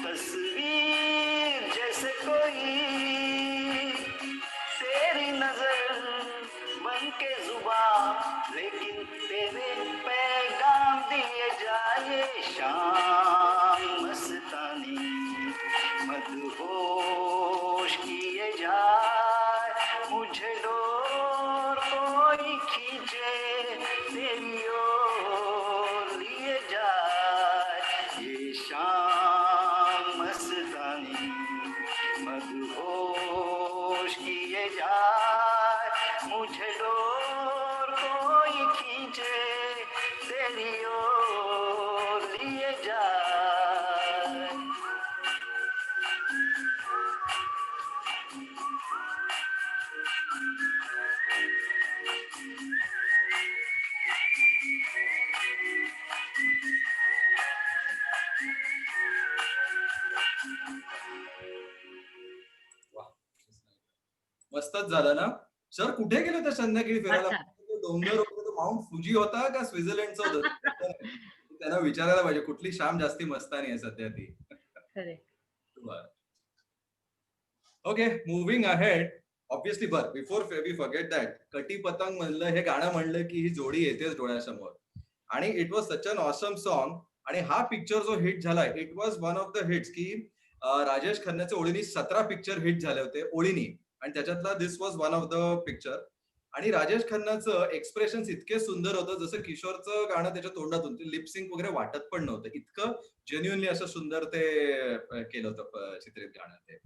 तस्वीर जैसे कोई। तेरी नजर बन के जुबान लेकिन तेरे पैगाम दिए जाए। शाम मस्तानी मदहोश किए जाए, मुझे डोर कोई खींचे तेरी ओर लिए जाए। ये शाम मस्तानी मदहोश किए जाए, मुझे डोर कोई खींचे तेरी ओर लिए जाए। मस्तच झालं ना सर. कुठे गेले होते संध्याकाळी फिरायला? अच्छा. तो डोंगर होता तो माउंट फुजी होता का स्वित्झर्लंडचं होतं? त्यांना विचारायला पाहिजे कुठली शाम जास्ती मस्तानी आहे सध्या ती. खरे. Okay, moving ahead. Obviously before we forget that, Kati Patang म्हणलं हे गाणं म्हणलं की ही जोडी येतेच डोळ्यासमोर. आणि it was such an awesome song. आणि हा पिक्चर जो हिट झालाय, it was one of the hits की राजेश खन्नाच्या ओळीनी 17 पिक्चर हिट झाले होते ओळीनी, आणि त्याच्यातला this was one of the picture. आणि राजेश खन्नाचं एक्सप्रेशन इतके सुंदर होतं, जसं किशोरचं गाणं त्याच्या तोंडातून लिपसिंग वगैरे वाटत पण नव्हतं, इतकं जेन्युअनली असं सुंदर ते केलं होतं चित्रित गाणं ते.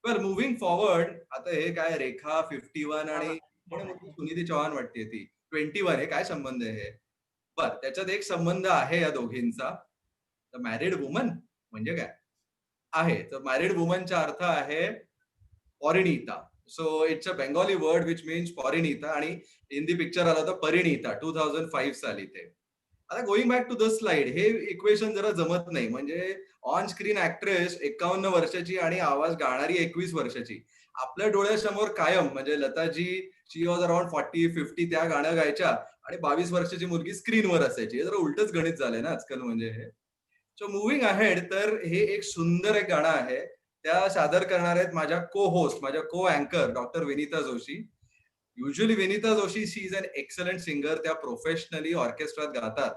वेल, मुव्हिंग फॉरवर्ड, आता हे काय रेखा 51 आणि सुनिधी चौहान वाटते ती 21, हे काय संबंध आहे? बर, त्याच्यात एक संबंध आहे या दोघींचा. द मॅरिड वुमन म्हणजे काय आहे, तर मॅरिड वुमनचा अर्थ आहे Parineeta. So it's a Bengali word which means Parineeta, आणि हिंदी पिक्चर आला होता परिणीता 2005 साली. ते आता going back to the slide, हे इक्वेशन जरा जमत नाही. म्हणजे ऑन स्क्रीन ऍक्ट्रेस 51 वर्षाची आणि आवाज गाणारी 21 वर्षाची. आपल्या डोळ्यासमोर कायम म्हणजे लताजी, शी वॉज अराउंड 40-50 त्या गाणं गायच्या, आणि 22 वर्षाची मुलगी स्क्रीनवर असायची. हे जरा उलटच गणित झालंय ना आजकाल म्हणजे हे. सो मुव्हिंग अहेड, तर हे एक सुंदर एक गाणं आहे. त्या सादर करणार आहेत माझ्या को होस्ट, माझ्या को अँकर doctor Vinita Joshi. Usually Vinita Joshi, she is an excellent singer. त्या प्रोफेशनली ऑर्केस्ट्रात गातात.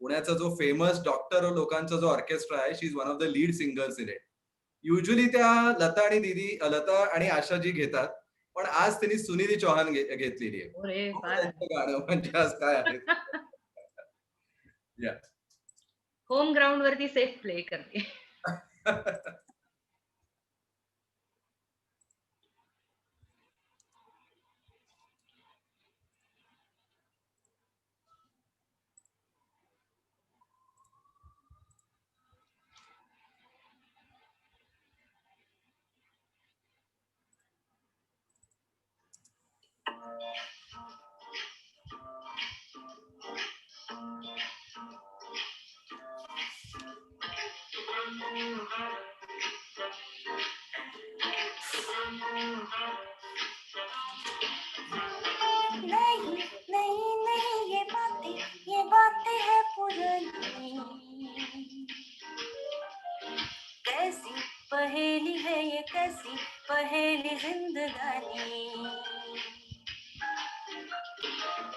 पुण्याचा जो फेमस डॉक्टर लोकांचा जो ऑर्केस्ट्रा आहे, she is one of the lead singers in it. Usually त्या लता आणि आशाजी घेतात, पण आज त्यांनी सुनिधी चौहान घेतलेली आहे. अरे बघू फार त्यांचं गाणं म्हणजे आज काय आहे. या होम ग्राउंड वरती सेफ प्ले करते. नहीं नहीं नहीं ये बातें है पुरानी, कैसी पहेली है ये, कैसी पहेली जिंदगानी,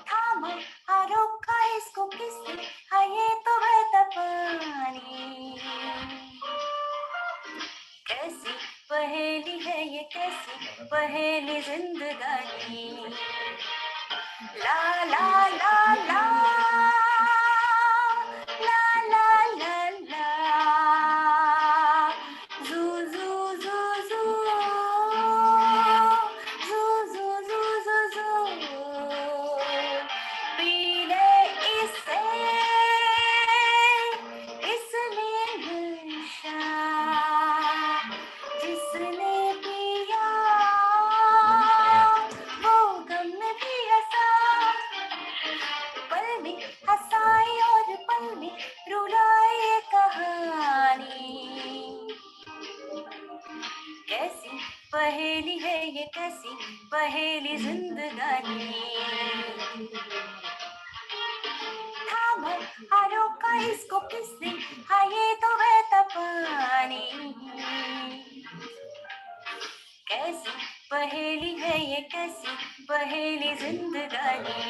थामा रोका इसको किसने, हाँ ये तो है तपानी, कैसी पहेली है ये, कैसी पहेली जिंदगानी, ला ला ला ला ला ला ला ला, जू जू जू जू जू जू जू जू जू, पीले इसे इसने नशा, जिसने पिया वो गम में भी हंसा, पल में हंसाई और पल में रुलाए कहानी, कैसी पहेली है ये, कैसी पहेली जिंदगानी, थामा रोका इसको किसने, हाँ ये तो है तपानी, कैसी पहेली है ये, कैसी पहेली जिंदगानी.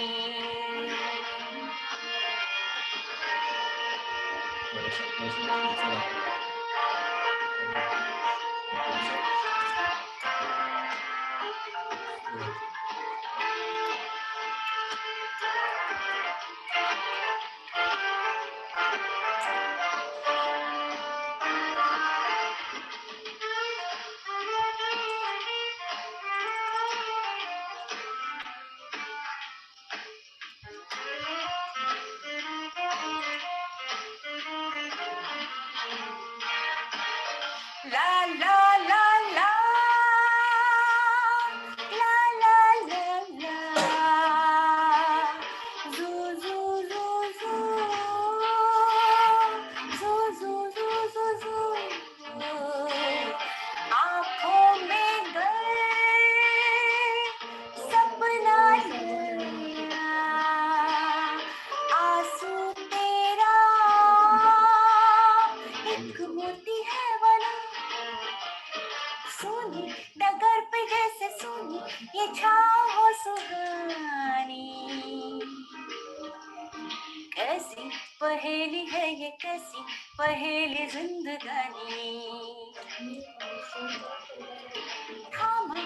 La la la la la la la la, zoo zoo zoo zoo zoo zoo zoo zoo zoo, आँखों में गर्द सपना नया, आंसू तेरा एक मोती है बना, सोनी डगर पे जैसे सोनी ये छाँव हो सुहानी, कैसी पहेली है ये, कैसी पहेली जिंदगानी, थामा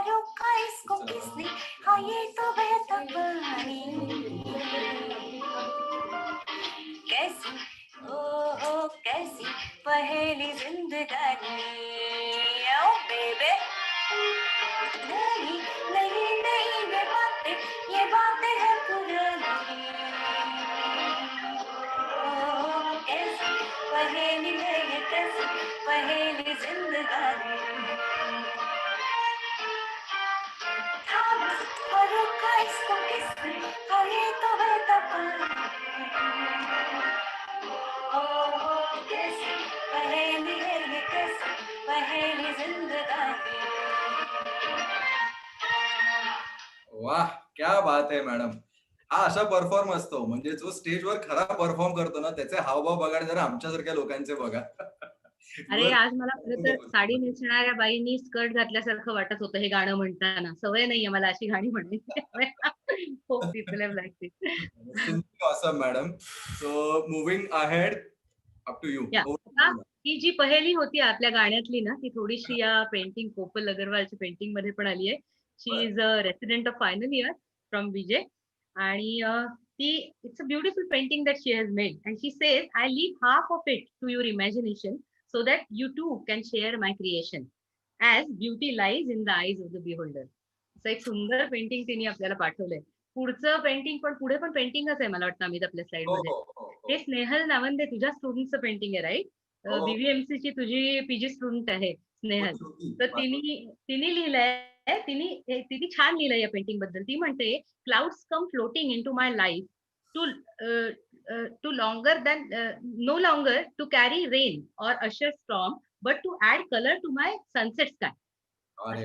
रोका इसको किसने, हाँ ये तो बहता पानी, कैसी ओ कैसी पहेली जिंदगानी, ओ बेबे, नहीं नहीं नहीं ये बातें है पुरानी, कैसी पहेली जिंदगानी थामा और रुका इसको किसने और ये तो है कैसी पहेली है ये कैसी पहेली जिंदगानी वाह, क्या बात आहे मॅडम. हा असा परफॉर्म असतो, म्हणजे जो स्टेजवर खरा परफॉर्म करतो ना, त्याचे हावभाव बघा आणि जरा आमच्यासारख्या लोकांचे बघा. अरे आज मला खरं तर साडी नेसणाऱ्या बाईंनी स्कर्ट घातल्यासारखं वाटत होतं हे गाणं म्हणताना. सवय नाहीये मला अशी गाणी म्हणायची. खूप people have liked it. Simply awesome, madam. So moving ahead, up to you. Yeah. ही जी पहेली होती आपल्या गाण्यातली ना ती थोडीशी या पेंटिंग कोपल अगरवालच्या पेंटिंग मध्ये पण आली आहे. She is a resident of final year from Vijay आणि ती it's a beautiful painting that she has made and she says I leave half of it to your imagination so that you too can share my creation as beauty lies in the eyes of the beholder. असं एक सुंदर painting तिने आपल्याला पाठवलंय. पुढचं painting पण पुढे पण पेंटिंगच आहे मला वाटतं अमित आपल्या स्लाइड मध्ये. हे स्नेहल नावंदे तुझ्या स्टुडंटचं पेंटिंग आहे राईट. बीव्हीएमसी ची तुझी पीजी स्टुडंट आहे स्नेहल. तर तिने लिहिलंय तिने छान लिहिलंय या पेंटिंग बद्दल. ती म्हणते clouds come floating into my life to longer than no longer to carry rain or usher storm but to add colour to my sunset sky.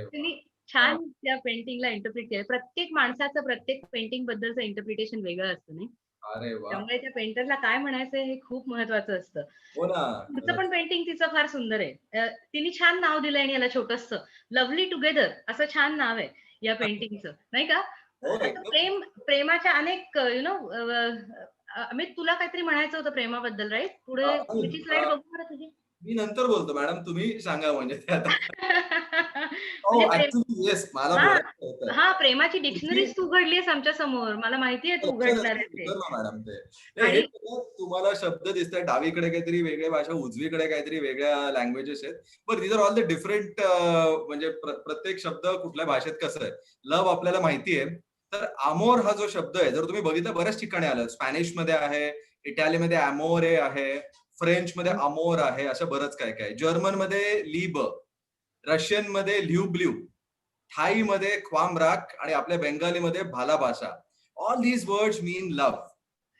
तिने छान त्या पेंटिंगला इंटरप्रिट केलं. प्रत्येक माणसाचं प्रत्येक पेंटिंग बद्दलचं इंटरप्रिटेशन वेगळं असतं नाही. त्यामुळे त्या पेंटरला काय म्हणायचं हे खूप महत्वाचं असतं. पुढचं पण पेंटिंग तिचं फार सुंदर आहे. तिने छान नाव दिलंय आणि याला छोटस लवली टुगेदर असं छान नाव आहे या पेंटिंगचं नाही का. प्रेमाच्या अनेक यु नो अमित तुला काहीतरी म्हणायचं होतं प्रेमाबद्दल राईट. पुढे पुढची स्लाइड बघू बरं तुझी. मी नंतर बोलतो मॅडम, तुम्ही सांगा म्हणजे ते आता. हा प्रेमाची डिक्शनरीज तू उघडलीस आमच्या समोर. मला माहितीये तू उघडणार मॅडम. ते तुम्हाला शब्द दिसतात डावीकडे काहीतरी वेगळ्या भाषा, उजवीकडे काहीतरी वेगळ्या लँग्वेजेस आहेत. But these are all the different म्हणजे प्रत्येक शब्द कुठल्या भाषेत कसं आहे. लव्ह आपल्याला माहिती आहे. तर आमोर हा जो शब्द आहे जर तुम्ही बघितलं बऱ्याच ठिकाणी आलं. स्पॅनिश मध्ये आहे, इटालीमध्ये अमोरे आहे, फ्रेंच मध्ये अमोर आहे, असं बरंच काय काय. जर्मन मध्ये लीब, रशियन मध्ये ल्युब्ल्यू, थाई मध्ये ख्वामराक आणि आपल्या बेंगालीमध्ये भालाभाषा. All these words mean love.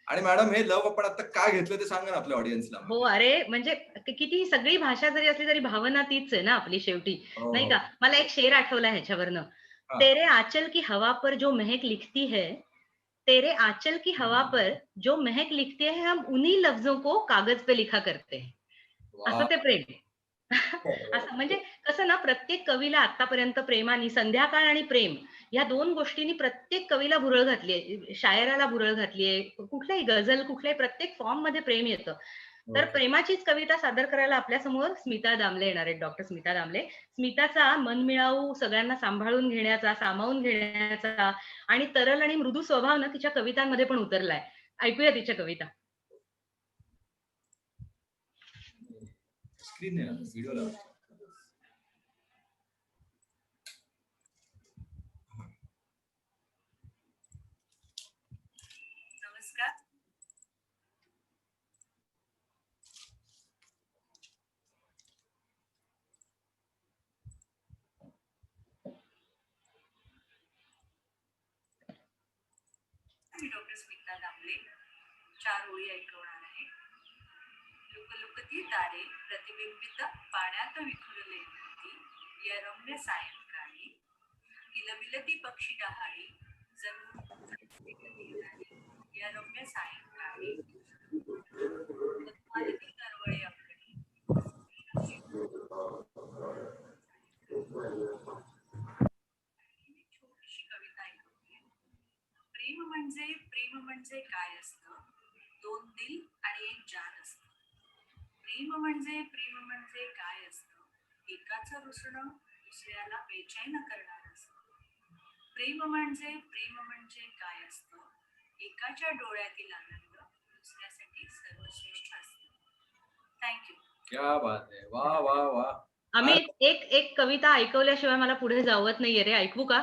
आणि मॅडम हे लव्ह आपण आता काय घेतलं ते सांगा ना आपल्या ऑडियन्सला. हो अरे म्हणजे किती सगळी भाषा जरी असली तरी भावना तीच आहे ना आपली शेवटी नाही का. मला एक शेर आठवला ह्याच्यावरनं. तेरे आंचल की हवा पर जो महक लिखती है, तेरे आंचल की हवा पर जो महक लिखते हैं हम उन्हीं लफ्जों को कागज पे लिखा करते हैं. असं ते प्रेम. असं म्हणजे कसं ना प्रत्येक कवीला आतापर्यंत प्रेमाने संध्याकाळ आणि प्रेम या दोन गोष्टींनी प्रत्येक कवीला भुरळ घातलीये, शायराला भुरळ घातलीये. कुठल्याही गझल कुठल्याही प्रत्येक फॉर्म मध्ये प्रेम येतं. तर प्रेमाचीच कविता सादर करायला आपल्या समोर स्मिता दामले येणार आहेत. डॉक्टर स्मिता दामले. स्मिताचा मनमिळावू सगळ्यांना सांभाळून घेण्याचा, सामावून घेण्याचा आणि तरल आणि मृदू स्वभाव ना तिच्या कवितांमध्ये पण उतरलाय. ऐकूया तिच्या कविता. नमस्कार. मी डॉक्टर स्मिता दामले 4 ओळी ऐकवणार आहे. लुकलुकती तारे प्रतिबिंबित पाण्यात विखुरले होती या रम्य सायंकाळी. किलबिलती पक्षी डहाळी जणू या रम्य सायंकाळी. करवळे अकडे छोटीशी कविता ऐकवते. प्रेम म्हणजे काय असतं. 2 दिल आणि 1 जान असतं. प्रेम म्हणजे काय असतं. एकाचं रुसणं दुसऱ्याला बेचैन करणार असतं. प्रेम म्हणजे काय असतं. एकाच्या डोळ्यातील आनंद दुसऱ्यासाठी सर्वश्रेष्ठ असतो. थँक्यू. क्या बात आहे. वा वा वा. अमित एक कविता ऐकवल्याशिवाय मला पुढे जावत नाहीये रे. ऐकू का?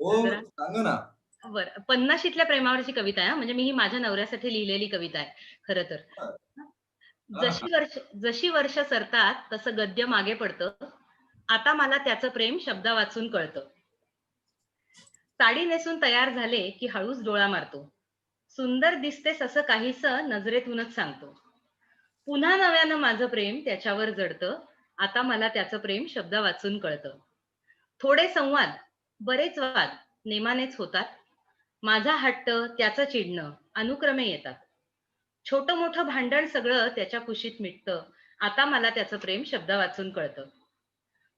हो सांगा ना. बरं. 50शीतल्या प्रेमावरची कविता आहे. म्हणजे मी ही माझ्या नवऱ्यासाठी लिहिलेली कविता आहे खरं तर. जशी वर्ष सरतात तसं गद्य मागे पडतं. आता मला त्याचं प्रेम शब्द वाचून कळतं. साडी नेसून तयार झाले की हळूच डोळा मारतो. सुंदर दिसतेस असं काहीसं नजरेतूनच सांगतो. पुन्हा नव्यानं माझं प्रेम त्याच्यावर जडतं. आता मला त्याचं प्रेम शब्द वाचून कळतं. थोडे संवाद, बरेच वाद नेमानेच होतात. माझा हट्ट, त्याचं चिडणं अनुक्रमे येतात. छोटं मोठं भांडण सगळं त्याच्या कुशीत मिटतं. आता मला त्याचं प्रेम शब्द वाचून कळतं.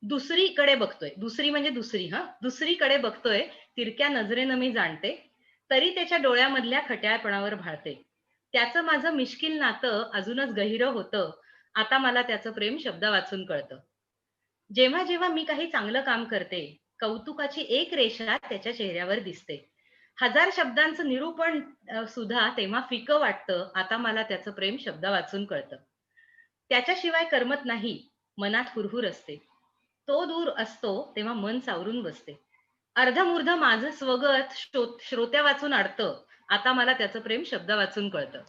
दुसरीकडे बघतोय, दुसरी म्हणजे दुसरीकडे बघतोय, तिरक्या नजरेनं मी जाणते, तरी त्याच्या डोळ्यामधल्या खट्याळपणावर भाळते. त्याचं माझं मिश्किल नातं अजूनच गहिरं होतं. आता मला त्याचं प्रेम शब्द वाचून कळतं. जेव्हा जेव्हा मी काही चांगलं काम करते, कौतुकाची एक रेषा त्याच्या चेहऱ्यावर दिसते. हजार शब्दांचं निरूपण सुद्धा तेव्हा फिकं वाटतं. आता मला त्याचं प्रेम शब्द वाचून कळतं. त्याच्याशिवाय करमत नाही, मनात हुरहुर असते. तो दूर असतो तेव्हा मन सावरून बसते. अर्धमूर्ध माझं स्वगत श्रोत्या वाचून अडतं. आता मला त्याचं प्रेम शब्द वाचून कळतं.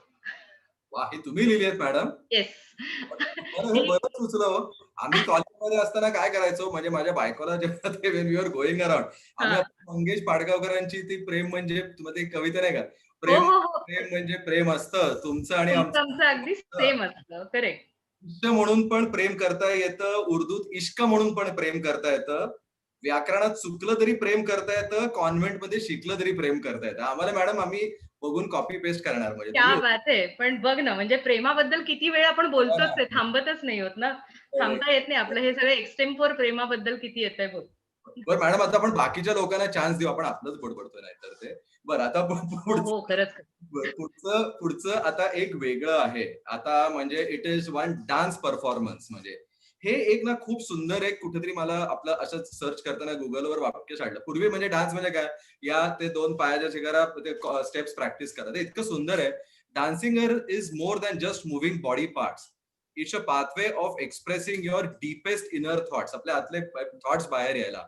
वा, हे तुम्ही लिहिली आहेत मॅडम. येस. हे बरं सुचलं हो. आम्ही कॉलेजमध्ये असताना काय करायचो, म्हणजे माझ्या बायकोला जेव्हा ते when we are going around, आम्ही मंगेश पाडगावकरांची ती प्रेम म्हणजे ती कविता नाही का, प्रेम प्रेम म्हणजे प्रेम असतं तुमचं आणि आमचं अगदी सेम असतं. करेक्ट. इष्ट म्हणून पण प्रेम करता येतं, उर्दूत इश्क म्हणून पण प्रेम करता येतं, व्याकरणात चुकलं तरी प्रेम करता येतं, कॉन्व्हेंट मध्ये शिकलं तरी प्रेम करता येतं. आम्हाला मॅडम आम्ही बघून कॉपी पेस्ट करणार. म्हणजे क्या बात आहे. पण बघ ना, म्हणजे प्रेमाबद्दल किती वेळ आपण बोलतोच आहे, थांबतच नाही होत ना, थांबता येत नाही. आपलं हे सगळं एक्सटेम्पोर प्रेमाबद्दल किती येत आहे बघ. बरं मॅडम, आता आपण बाकीच्या लोकांना चान्स देऊ, आपण आपलंच बडबडतोय नाहीतर ते. बरं आता पुढचं आता एक वेगळं आहे. आता म्हणजे it is one dance performance. म्हणजे हे एक ना खूप सुंदर एक कुठेतरी मला आपलं असंच सर्च करताना गुगलवर वाक्य साडलं. पूर्वी म्हणजे डान्स म्हणजे काय, या ते 2 पायाच्या शिकारा ते स्टेप्स प्रॅक्टिस करा. ते इतकं सुंदर आहे. Dancing is more than just moving body parts. It's a pathway of expressing your deepest inner thoughts. आपल्या आतले थॉट्स बाहेर यायला.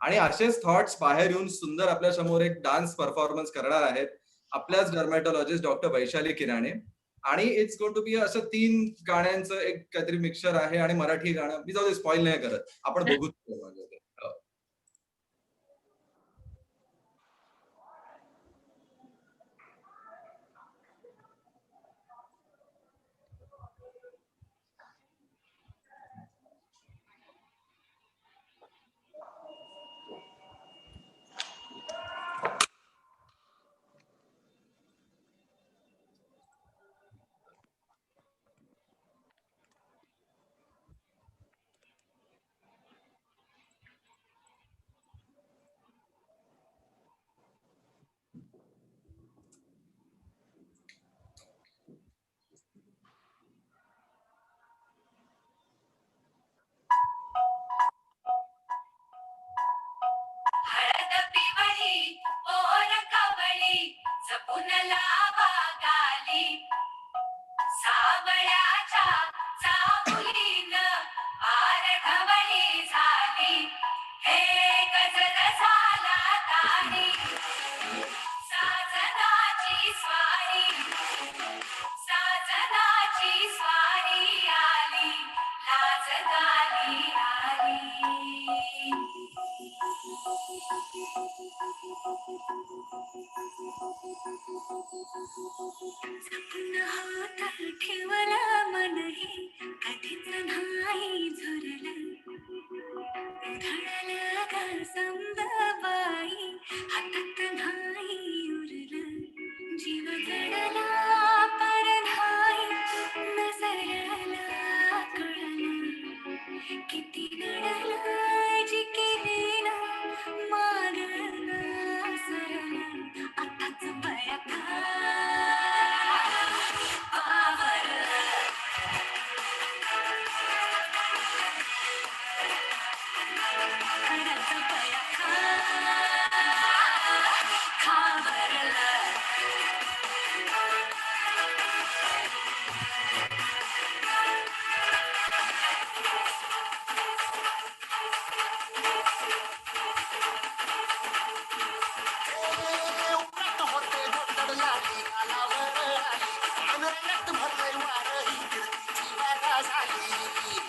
आणि असेच थॉट्स बाहेर येऊन सुंदर आपल्या समोर एक डान्स परफॉर्मन्स करणार आहेत आपल्याच डर्मॅटॉलॉजिस्ट डॉक्टर वैशाली किराणे. आणि इट्स गोइंग टू बी असं 3 गाण्यांचं एक काहीतरी मिक्सचर आहे आणि मराठी गाणं. मी जाऊ दे, स्पॉइल नाही करत, आपण बघू. हळद पिवळी ओर कवळी जपून लावा गाली सावळ्याच्या चाहुलीन पार ढवळी झाली हे गजर झाला तारी साजनाची स्वारी आली लाज गाली आली जपून हातात ठेवला मनही कधीच नाही झुरलं उधळलं ग समजाबाई हातात नाही उरलं जीव जडला पर नाही नजरला कळलं किती घडलं जी केली ना मागणं सरलं आताच बया झाली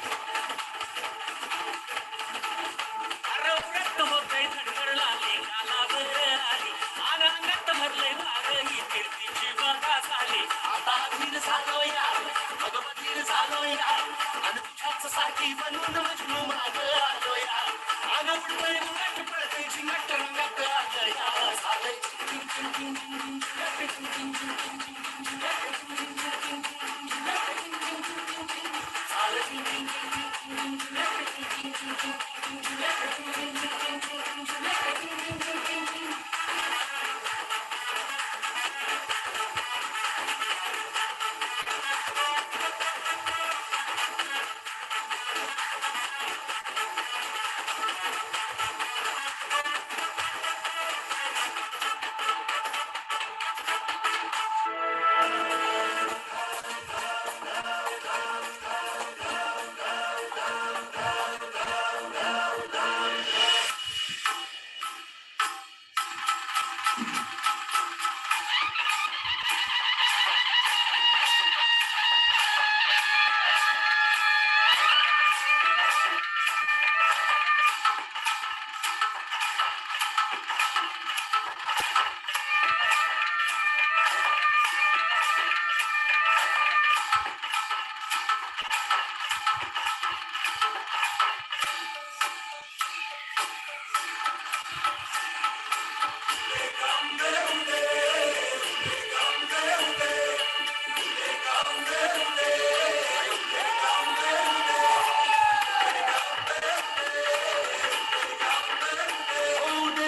अरे व्रत होतंय धडधडला लेकालावर आली अंगात भरलंय भार ही कीर्तीची बघा झाली आता धीर झालो या भगवतीर झालो या आणि तुझ्याच सारखी बनून मजनू माग आलो या अन उडतंय उलट पडतंय झिंगट रंगात आलं या झालंय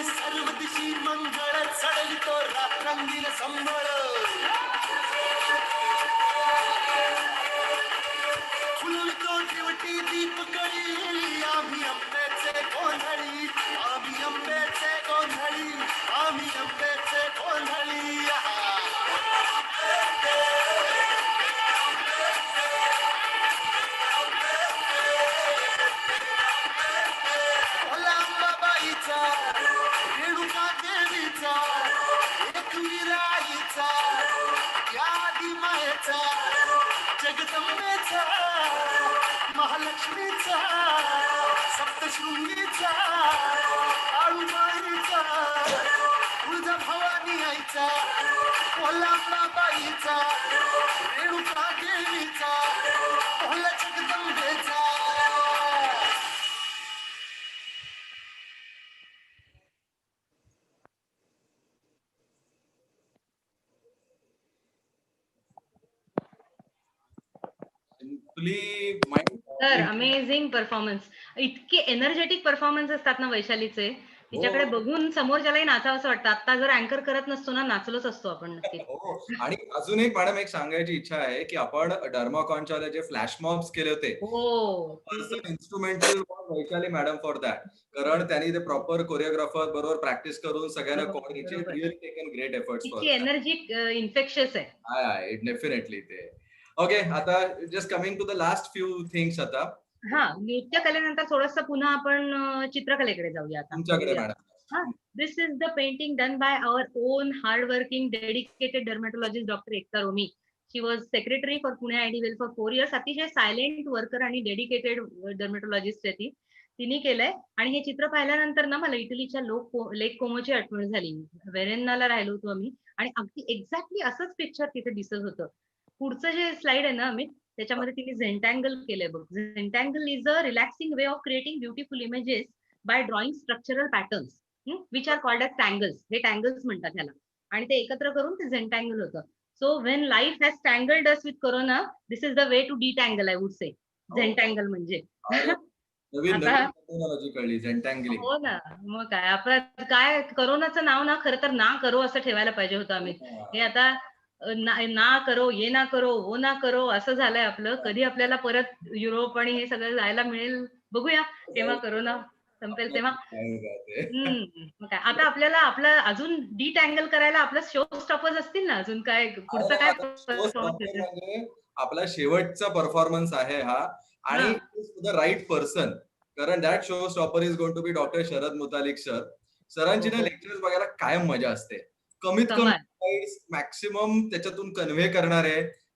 सर्व दिशी मंगळ चढली तो रात्रंगील संबळ फुलवितो ठेवटी दीप कळी आम्ही अंबेचे गोंधळी आम्ही अंबेचे गोंधळी आम्ही अंबेचे गोंधळी भोलांबाबाईचा रेणुका देवीचा एकविराईचा या आदिमायेचा जगदंबेचा महालक्ष्मीचा सप्तशृंगीचा आळूबाईचा तुळजाभवानी आईचा भोलांबाबाईचा रेणुका देवीचा भोला जगदंबेचा Simply mind. तर अमेझिंग परफॉर्मन्स. इतके एनर्जेटिक परफॉर्मन्स असतात ना वैशालीचे, तिच्याकडे बघून समोरच्यालाही नाचावंसं वाटतं. आता जर अँकर करत नसतो ना, नाचलोच असतो आपण नक्की. हो. आणि अजून एक मॅडम एक सांगायची इच्छा आहे की आपण डर्माकॉनच्या जे फ्लॅश मॉब्स केले होते हो instrumental Vaishali madam for that. कारण त्यांनी ते प्रॉपर कोरिओग्राफर बरोबर प्रॅक्टिस करून सगळ्यांना बरोबर, कोऑर्डिनेशन बरोबर. Really taken great efforts for तिची एनर्जी इन्फेक्शियस आहे. हाय डेफिनेटली ते. ओके आता just coming to the last few things आता हा नृत्य कलेनंतर थोडस पुन्हा आपण चित्रकलेकडे जाऊया आता. तुमच्याकडे madam. This is the painting done by our own hardworking, dedicated dermatologist, Dr. Ekta Romi. She was secretary for Pune IDWealth for 4 years. अतिशय सायलेंट वर्कर आणि डेडिकेटेड डर्मेटोलॉजिस्ट आहे ती. तिने केलंय आणि हे चित्र पाहिल्यानंतर ना मला इटलीच्या लेक कोमोची आठवण झाली. वेरेन्नाला राहिलो होतो आम्ही आणि अगदी एक्झॅक्टली असंच पिक्चर तिथे दिसत होतं. पुढचं जे स्लाइड आहे ना अमित, त्याच्यामध्ये तिने झेंटँगल केलंय बघ. Zentangle is a relaxing way of creating beautiful images by drawing structural patterns which are called as tangles. हे टँगल्स म्हणतात त्याला आणि ते एकत्र करून ते झेंटँगल होतं. So when life has tangled us with corona, this is the way to detangle, I would say. Zentangle म्हणजे नवीन आता- टेक्नॉलॉजी कळली झेंटँगलिंग. हो ना, मग काय आपण काय कोरोनाचं नाव ना खरं तर ना करो असं ठेवायला पाहिजे होतं आम्ही. हे आता ना करो, ये ना करो, वो ना करो असं झालंय आपलं. कधी आपल्याला परत युरोप आणि हे सगळं जायला मिळेल बघूया, तेव्हा कोरोना संपेल तेव्हा. मग काय आता आपल्याला आपलं अजून डिटँगल करायला आपलं शो स्टॉपर्स असतील ना, अजून काय पुढचं काय performance आहे? म्हणजे आपला शेवटचा परफॉर्मन्स आहे हा आणि द राईट पर्सन. कारण that show stopper is going to be doctor Sharad Mutalik sir. सरांची ना लेक्चर्स बघायला कायम मजा असते. कमीत कमी मॅक्सिमम त्याच्यातून कन्व्हे करणारे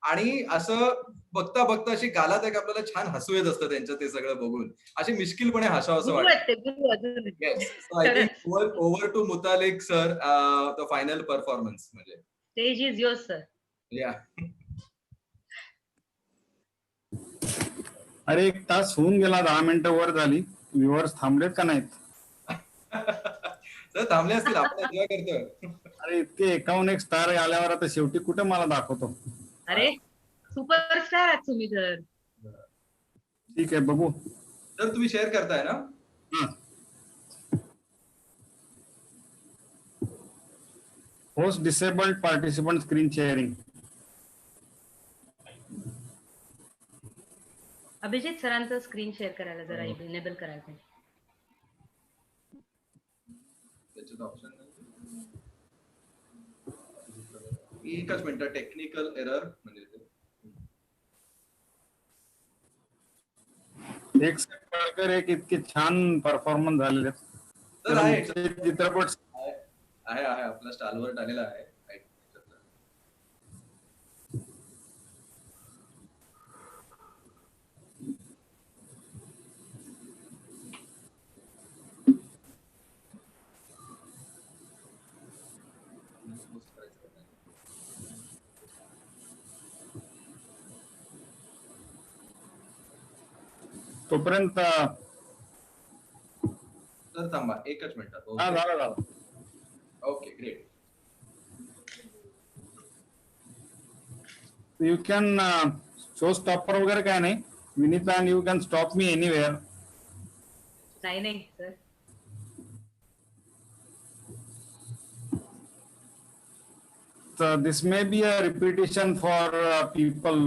आणि असं बघता बघता अशी गालात एक आपल्याला छान हसू येत असतं त्यांचं ते सगळं बघून. अशी मिश्किलपणे हसावं असं गुरु वाटतं. आहेत ते, गुरु अजून. Yes. So I think over to Mutalik sir, the final performance म्हणजे. Stage is yours sir. या. अरे 1 तास होऊन गेला, 10 मिनिटं वर झाली. व्ह्युअर्स थांबलेत का नाहीत? सर थांबले असतील, आपण एन्जॉय करतोय. अरे इतके 51 स्टार आल्यावर आता शेवटी कुठे मला दाखवतो. अरे सुपरस्टार आहात तुम्ही तर. ठीक आहे, बघू. सर तुम्ही शेअर करताय ना? Host disabled participant screen sharing. Abhijit सरांचं स्क्रीन शेअर करायला जरा इनेबल करायला पाहिजे. त्याच्यात ऑप्शन नाही. एकच मिनिट, टेक्निकल एरर म्हणजे ते. एक सेकंड, एक इतके छान परफॉर्मन्स झालेले आहेत. सर आहे चित्रपट आहे आपला स्टालवर आलेला आहे. तोपर्यंत सर थांबा एकच मिनिट. हा झाला. Okay great. You can show stopper वगैरे काय नाही. Vinita, and you can stop me anywhere. नाही sir. This may be a repetition for people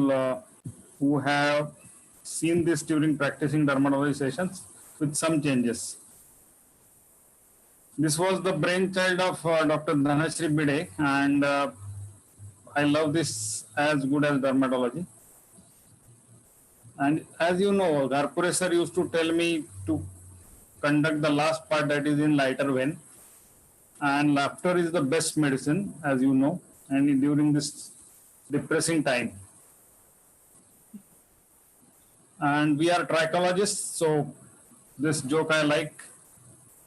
who have seen this during practicing dermatology sessions with some changes. This was the brainchild of Dr. Dhanashri Bide, and I love this as good as dermatology. And as you know, Gharpure sir used to tell me to conduct the last part, that is in lighter vein. And laughter is the best medicine, as you know, and during this depressing time. And we are trichologists, so this joke I like.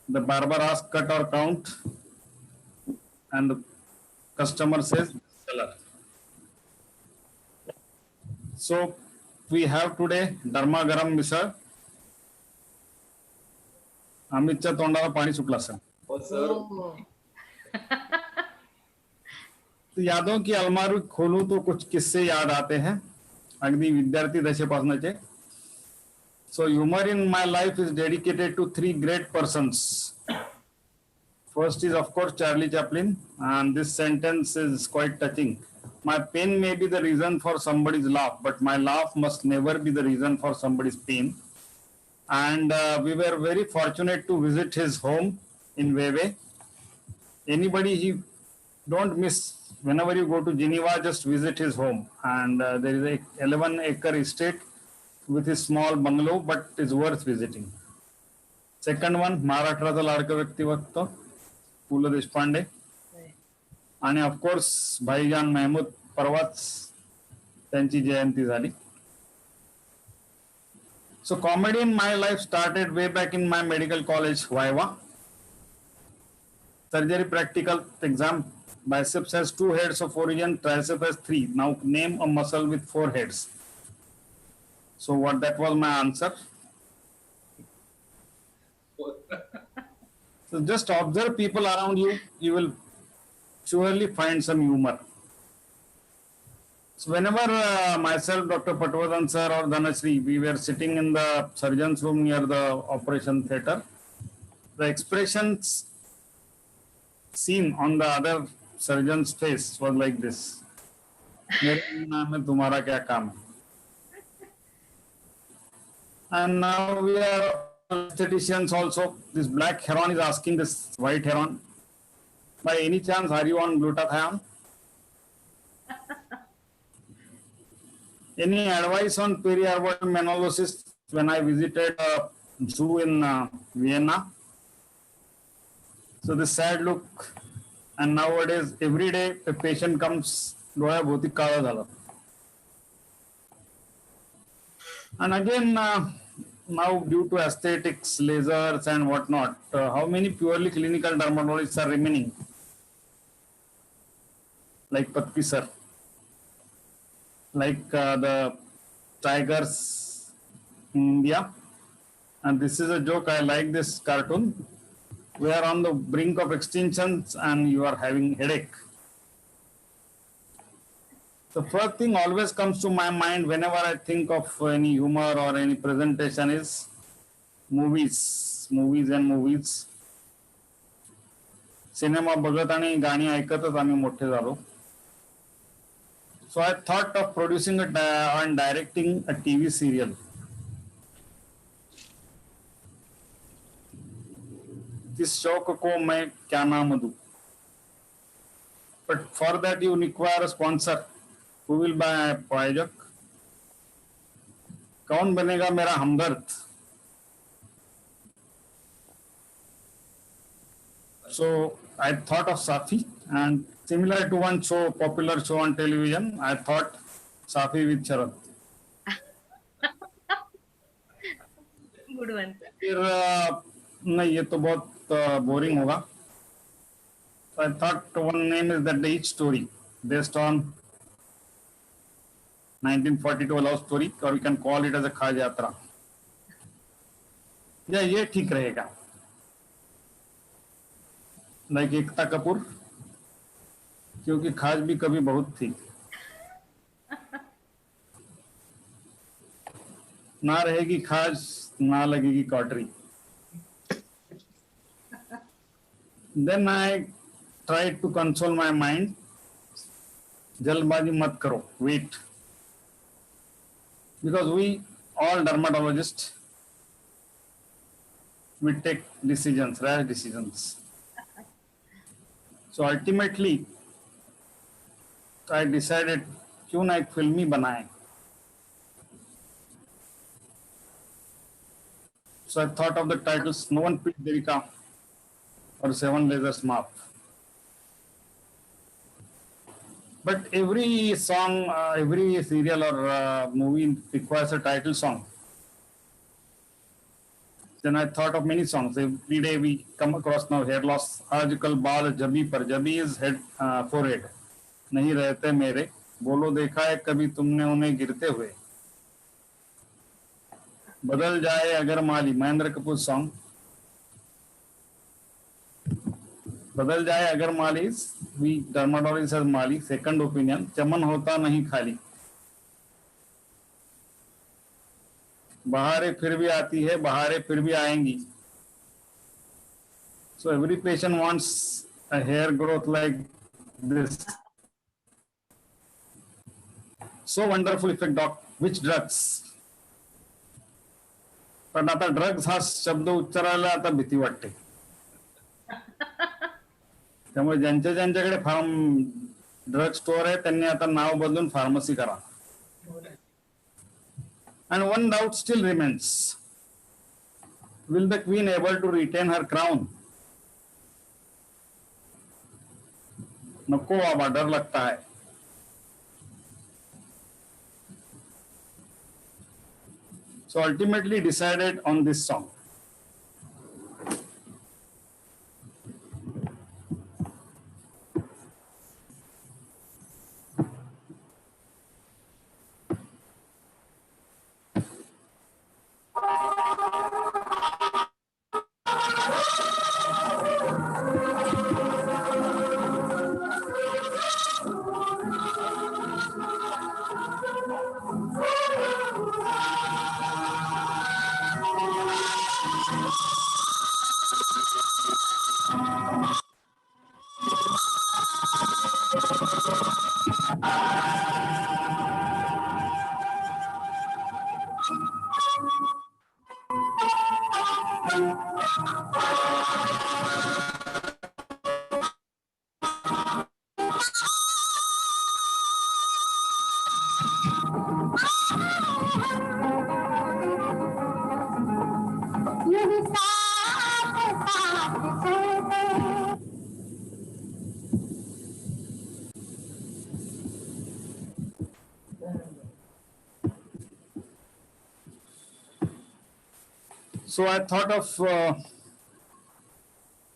The barber asks cut or count, and the customer says seller. So we have today Dharma Garam Misal. अमितच्या तोंडाला पाणी सुटलं sir. हो sir. यादों की अलमारी खोलूं तो कुछ किस्से याद आते हैं, अगदी विद्यार्थी दशेपासूनचे. So humor in my life is dedicated to 3 great persons. First is of course Charlie Chaplin, and this sentence is quite touching. My pain may be the reason for somebody's laugh, but my laugh must never be the reason for somebody's pain. And we were very fortunate to visit his home in Vevey. Anybody, he don't miss. Whenever you go to Geneva, just visit his home. And there is a 11-acre estate with his small bungalow, but is worth visiting. Second one, महाराष्ट्राचा लाडका व्यक्तिमत्व पु ल देशपांडे. आणि of course भाईजान महमूद, परवाच त्यांची जयंती झाली. So comedy in my life started way back in my medical college, Viva. Surgery practical exam. Biceps has 2 heads of origin, tricep has 3. Now name a muscle with 4 heads. So that was my answer. So just observe people around you, you will surely find some humor. So whenever myself, Dr. Patwardhan sir or Dhanashri, we were sitting in the surgeon's room near the operation theatre, the expressions seen on the other surgeon's face was like this. मेरे नाम है तुम्हारा क्या काम है. And now we are aestheticians also. This black heron is asking this white heron, by any chance are you on glutathione? Any advice on periorbital menolosis when I visited a zoo in Vienna? So the sad look, and nowadays every day a patient comes डोळ्याभोवती काळं झालं. And again, now due to aesthetics, lasers and whatnot, how many purely clinical dermatologists are remaining? Like Patki sir, like the tigers in India. And this is a joke, I like this cartoon. We are on the brink of extinctions and you are having headache. The first thing always comes to my mind whenever I think of any humor or any presentation is movies and movies. Cinema बघत आणि गाणी ऐकतच आम्ही मोठे झालो. So I thought of producing and directing a TV serial. इस शौक को मैं क्या नाम दूं? But for that you require a sponsor. Who will buy a प्रायोजक? कौन बनेगा मेरा हमदर्द? So I thought of Safi, and similar to one show, popular show on television, I thought Safi with Sharad. Good one. फिर नहीं, ये तो बहुत boring होगा. So I thought one name is that each story based on 1942 love story, or we can call it as a खाज यात्रा. या ये ठीक रहेगा. लाइक एकता कपूर, क्योंकि खाज भी कभी बहुत थी. ना रहेगी खाज, ना लगेगी cautery. Then I tried to console my mind. जल्दबाजी मत करो, wait. Because we all dermatologists, we take decisions, rash decisions. So ultimately, I decided क्यों ना एक फिल्म ही बनाएं. So I thought of the titles No One Picked Devika or Seven Lasers Map. But every song, every serial or movie requires a title song. Then I thought of many songs. Every day we come across now hair loss. आजकल बाल जबी पर, जबी is head, forehead. नहीं रहते मेरे, बोलो देखा है कभी तुमने उन्हें गिरते हुए. बदल जाए अगर माली, महेंद्र कपूर सॉन्ग. बदल जाए अगर माली, we dermatologist as mali, second opinion. चमन होता नहीं खाली, बहारें फिर भी आती है, बहारें फिर भी आएंगी. So every patient wants a hair growth like this. So wonderful effect, doc. Which drugs? पण आता ड्रग्स हा शब्द उच्चारायला आता भीती वाटते. त्यामुळे ज्यांच्याकडे फार्म ड्रग स्टोअर आहे त्यांनी आता नाव बदलून फार्मसी करा. And one doubt still remains. Will the queen able to retain her crown? नको बाबा, डर लगता है. So ultimately decided on this song. So I thought of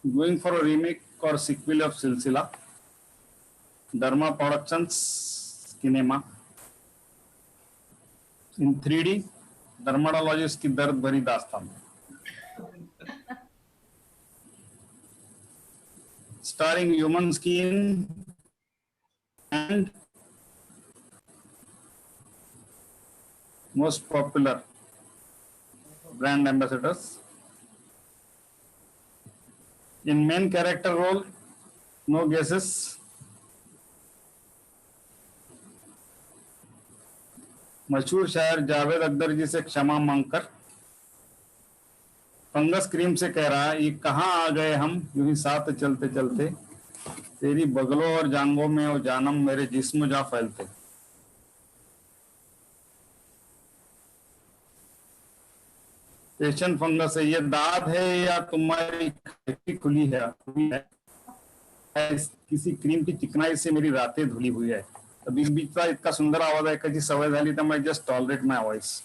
going for a remake or sequel of Silsila. Dharma Productions Cinema in 3D. Dermatologist की दर्द भरी दास्तान. Starring Human Skin and most popular brand ambassadors. In main character role, no guesses. मशहूर शायर जावेद अख्तर जी से क्षमा मांगकर fungus cream से कह रहा है, ये कहाँ आ गए हम यूं ही साथ चलते चलते, तेरी बगलों और जांगों में वो जानम मेरे जिस्म जा फैलते. एशियन फंगस है, ये दाद है या तुम्हारी खिड़की खुली है, किसी क्रीम की चिकनाई से मेरी रातें धुली हुई है. बीच बीचचा इतका सुंदर आवाज ऐकायची सवय झाली त्यामुळे जस्ट टॉलरेट माय वॉइस.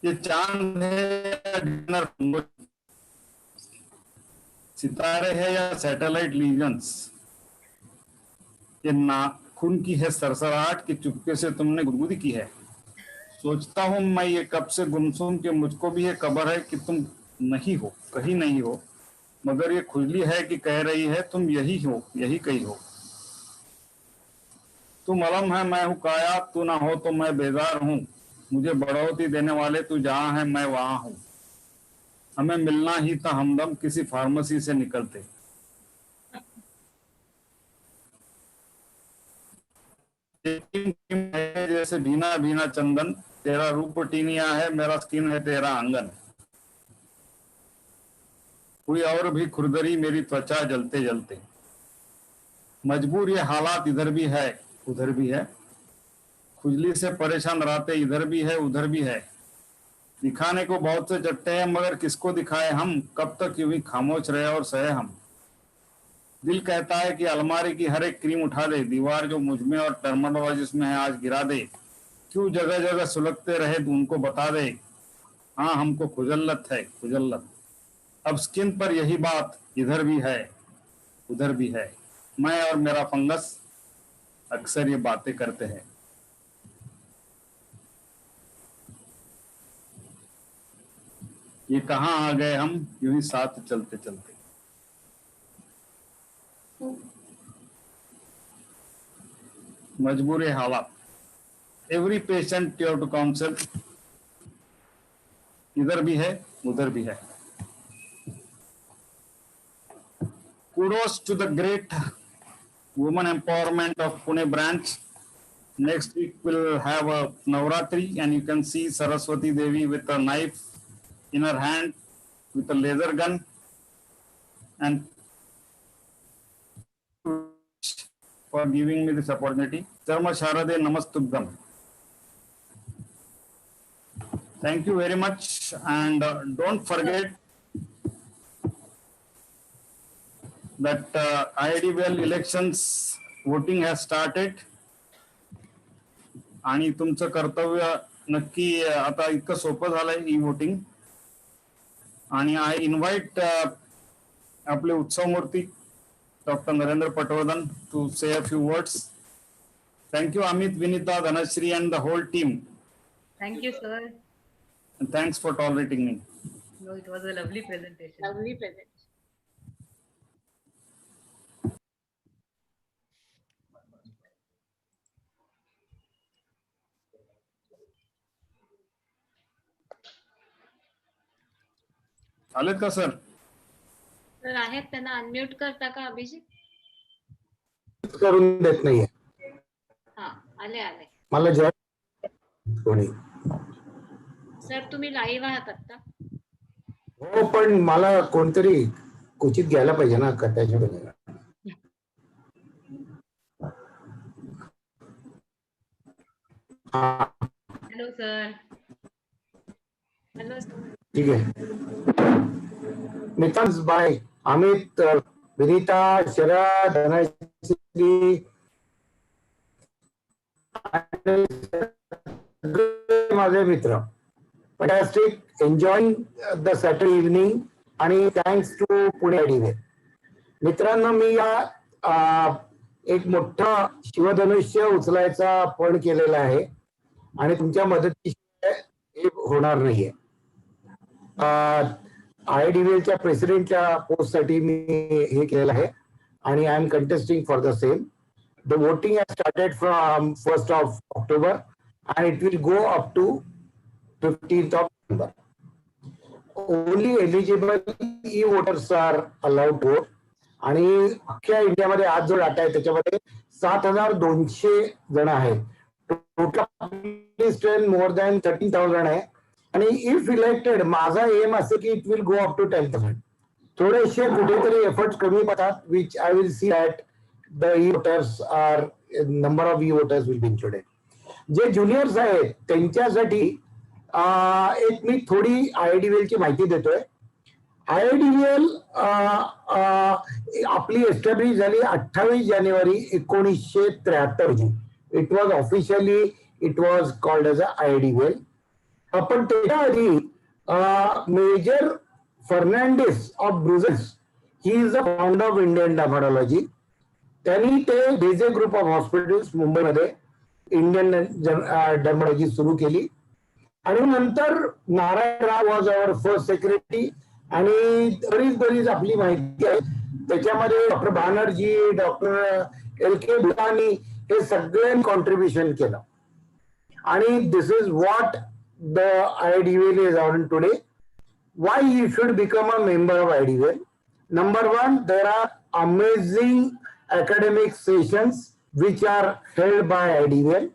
ये चांद है, सितारे है या सैटेलाइट लीजन्स, ये नाखून की है सरसराहट कि चुपके से तुमने गुदगुदी की है. सोचता हूं मैं ये कब से गुमसुम कि मुझको भी ये खबर है कि तुम नहीं हो, कहीं नहीं हो, मगर ये खुजली है कि कह रही है तुम यही हो, यही कहीं हो. तुम अलम है मैं हूँ काया, तू ना हो तो मैं बेजार हूँ, मुझे बढ़ोतरी देने वाले तू जहाँ है मैं वहां हूँ. हमें मिलना ही था हमदम किसी फार्मेसी से निकलते. जैसे भीना भीना चंदन, तेरा रूप टीनिया है, मेरा स्किन है तेरा आंगन. कोई और भी खुरदरी मेरी त्वचा जलते जलते. मजबूर ये हालात इधर भी है उधर भी है, खुजली से परेशान रातें इधर भी है उधर भी है. दिखाने को बहुत से चट्टे हैं मगर किसको दिखाए हम, कब तक यूं ही खामोश रहे और सहे हम. दिल कहता है कि अलमारी की हर एक क्रीम उठा दे, दीवार जो मुझमें और डर्मेटोलॉजिस्ट में है आज गिरा दे. क्यों जगह जगह सुलगते रहे तू उनको बता दे, हाँ हमको खुजल्लत है खुजल्लत. अब स्किन पर यही बात इधर भी है उधर भी है. मैं और मेरा फंगस अक्सर ये बातें करते हैं. ये कहाँ आ गए हम यूं ही साथ चलते चलते. मजबूर हालात. Every patient you have to counsel. इधर भी है उधर भी है. Kudos to the great women empowerment of Pune branch. Next week we'll have a Navratri and you can see Saraswati Devi with a knife in her hand with a laser gun. And for giving me this opportunity. Dharma Sharade Namastubdam. Thank you very much and don't forget that IIDBL elections voting has started. आणि तुमचं कर्तव्य नक्की आता इतकं सोपं झालंय e voting. आणि I invite आपले उत्सव मूर्ती doctor Narendra Patwardhan to say a few words. Thank you Amit, Vinita, Dhanashree and the whole team. Thank you, sir. And thanks for tolerating me. No, it was a lovely presentation. Lovely present. आलेत का sir? तर आहेत, त्यांना unmute करता का अभिजित? करून देत नाहीये हा, आले आले. मला कोणी. सर तुम्ही लाईव्ह आहात आता? हो पण मला कोणतरी क्वचित घ्यायला पाहिजे ना त्याच्या बद्दल. Hello sir. हॅलो. ठीक आहे. मितांस बाय अमित, विनीता, शरद, धनश्री माझे मित्र fantastic, enjoying the Saturday evening, आणि thanks to पुणे IDWL. मित्रांनो, मी या एक मोठा शिवधनुष्य उचलायचा पण केलेला आहे आणि तुमच्या मदतीशिवाय हे होणार नाहीये. IDWLच्या प्रेसिडेंटच्या पोस्टसाठी मी हे केलेलं आहे आणि I am contesting for the same. The voting has started from 1st of October and it will go up to 15th of November. Only eligible e-voters are allowed to vote. आणि अख्ख्या इंडियामध्ये आज जो डाटा आहे त्याच्यामध्ये 7,200 जण आहेत. Total more than 13,000 आहे. आणि इफ इलेक्टेड माझा एम असे की it will go up to 10,000. थोडेसे कुठेतरी एफर्ट्स कमी पडतात, which I will see that the e-voters are number of e-voters will be included. जे ज्युनियर्स आहेत त्यांच्यासाठी एक मी थोडी IDWL ची माहिती देतोय. IDWL आपली एस्टॅब्लिश झाली 28 जानेवारी 1973 रोजी. It was officially it was called as a IDWL. पण त्याच्या आधी major Fernandes of Brussels, he is the founder of Indian dermatology. त्यांनी ते डेझे ग्रुप ऑफ हॉस्पिटल्स मुंबईमध्ये इंडियन डर्मॅटॉलॉजी सुरू केली. आणि नंतर Narayan Rao was our first secretary. आणि बरीच आपली माहिती आहे त्याच्यामध्ये doctor Banerjee, doctor LK Bhutani हे सगळ्यांनी कॉन्ट्रीब्युशन केलं. आणि this is what the IDWL is on today. Y you should become a member of IDWL? Number 1, there are amazing academic sessions which are held by IDWL.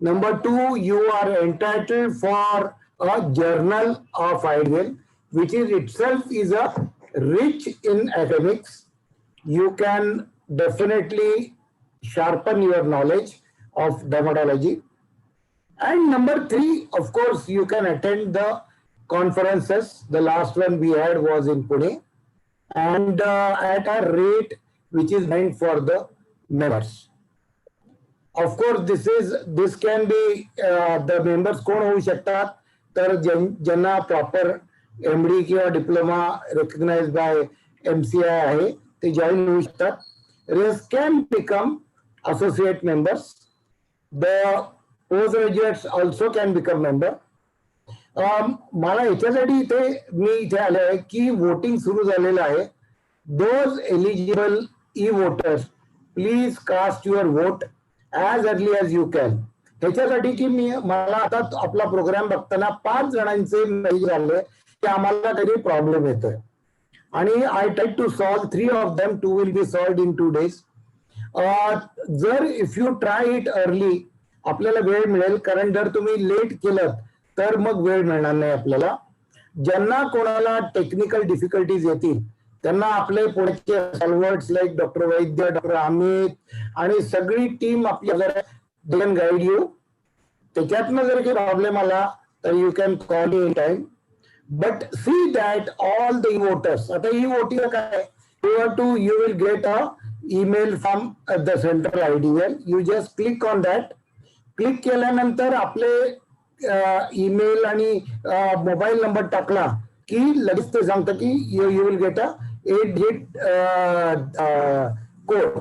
Number 2, you are entitled for a journal of IDWL, which is itself is a rich in academics. You can definitely sharpen your knowledge of dermatology. And number 3, of course, you can attend the conferences. The last one we had was in Pune, and at a rate which is meant for the members. Of course, this can be the members कोण होऊ शकतात तर ज्यांना proper MD किंवा diploma recognise bye MCI आहे ते join होऊ शकतात. Rest can become associate members. The postgraduates also can become member. मला याच्यासाठी इथे आले आहे की वोटिंग सुरू झालेलं आहे. Those eligible e-voters, please cast your vote as early as you can. ह्याच्यासाठी की मला आता आपला प्रोग्राम बघताना 5 जणांचे मेसेज आले की आम्हाला तरी प्रॉब्लेम येतोय आणि I try to solve 3 of them. 2 will be solved in 2 days. जर if you try it early आपल्याला वेळ मिळेल, कारण जर तुम्ही लेट केलं तर मग वेळ मिळणार नाही आपल्याला. ज्यांना कोणाला टेक्निकल डिफिकल्टीज येतील त्यांना आपले पुढचे सॉल्वर्स लाईक डॉक्टर वैद्य, डॉक्टर अमित आणि सगळी टीम आपल्याला दे कॅन गाईड यू. त्याच्यातनं जर काही प्रॉब्लेम आला तर you can call in time. But see that all the voters, आता ही वोटिंग काय you will get a email from the central IDWL. You just click on that. Click केल्यानंतर आपले email आणि मोबाईल नंबर टाकला की लगेच ते सांगतं की you will get a 8-digit code.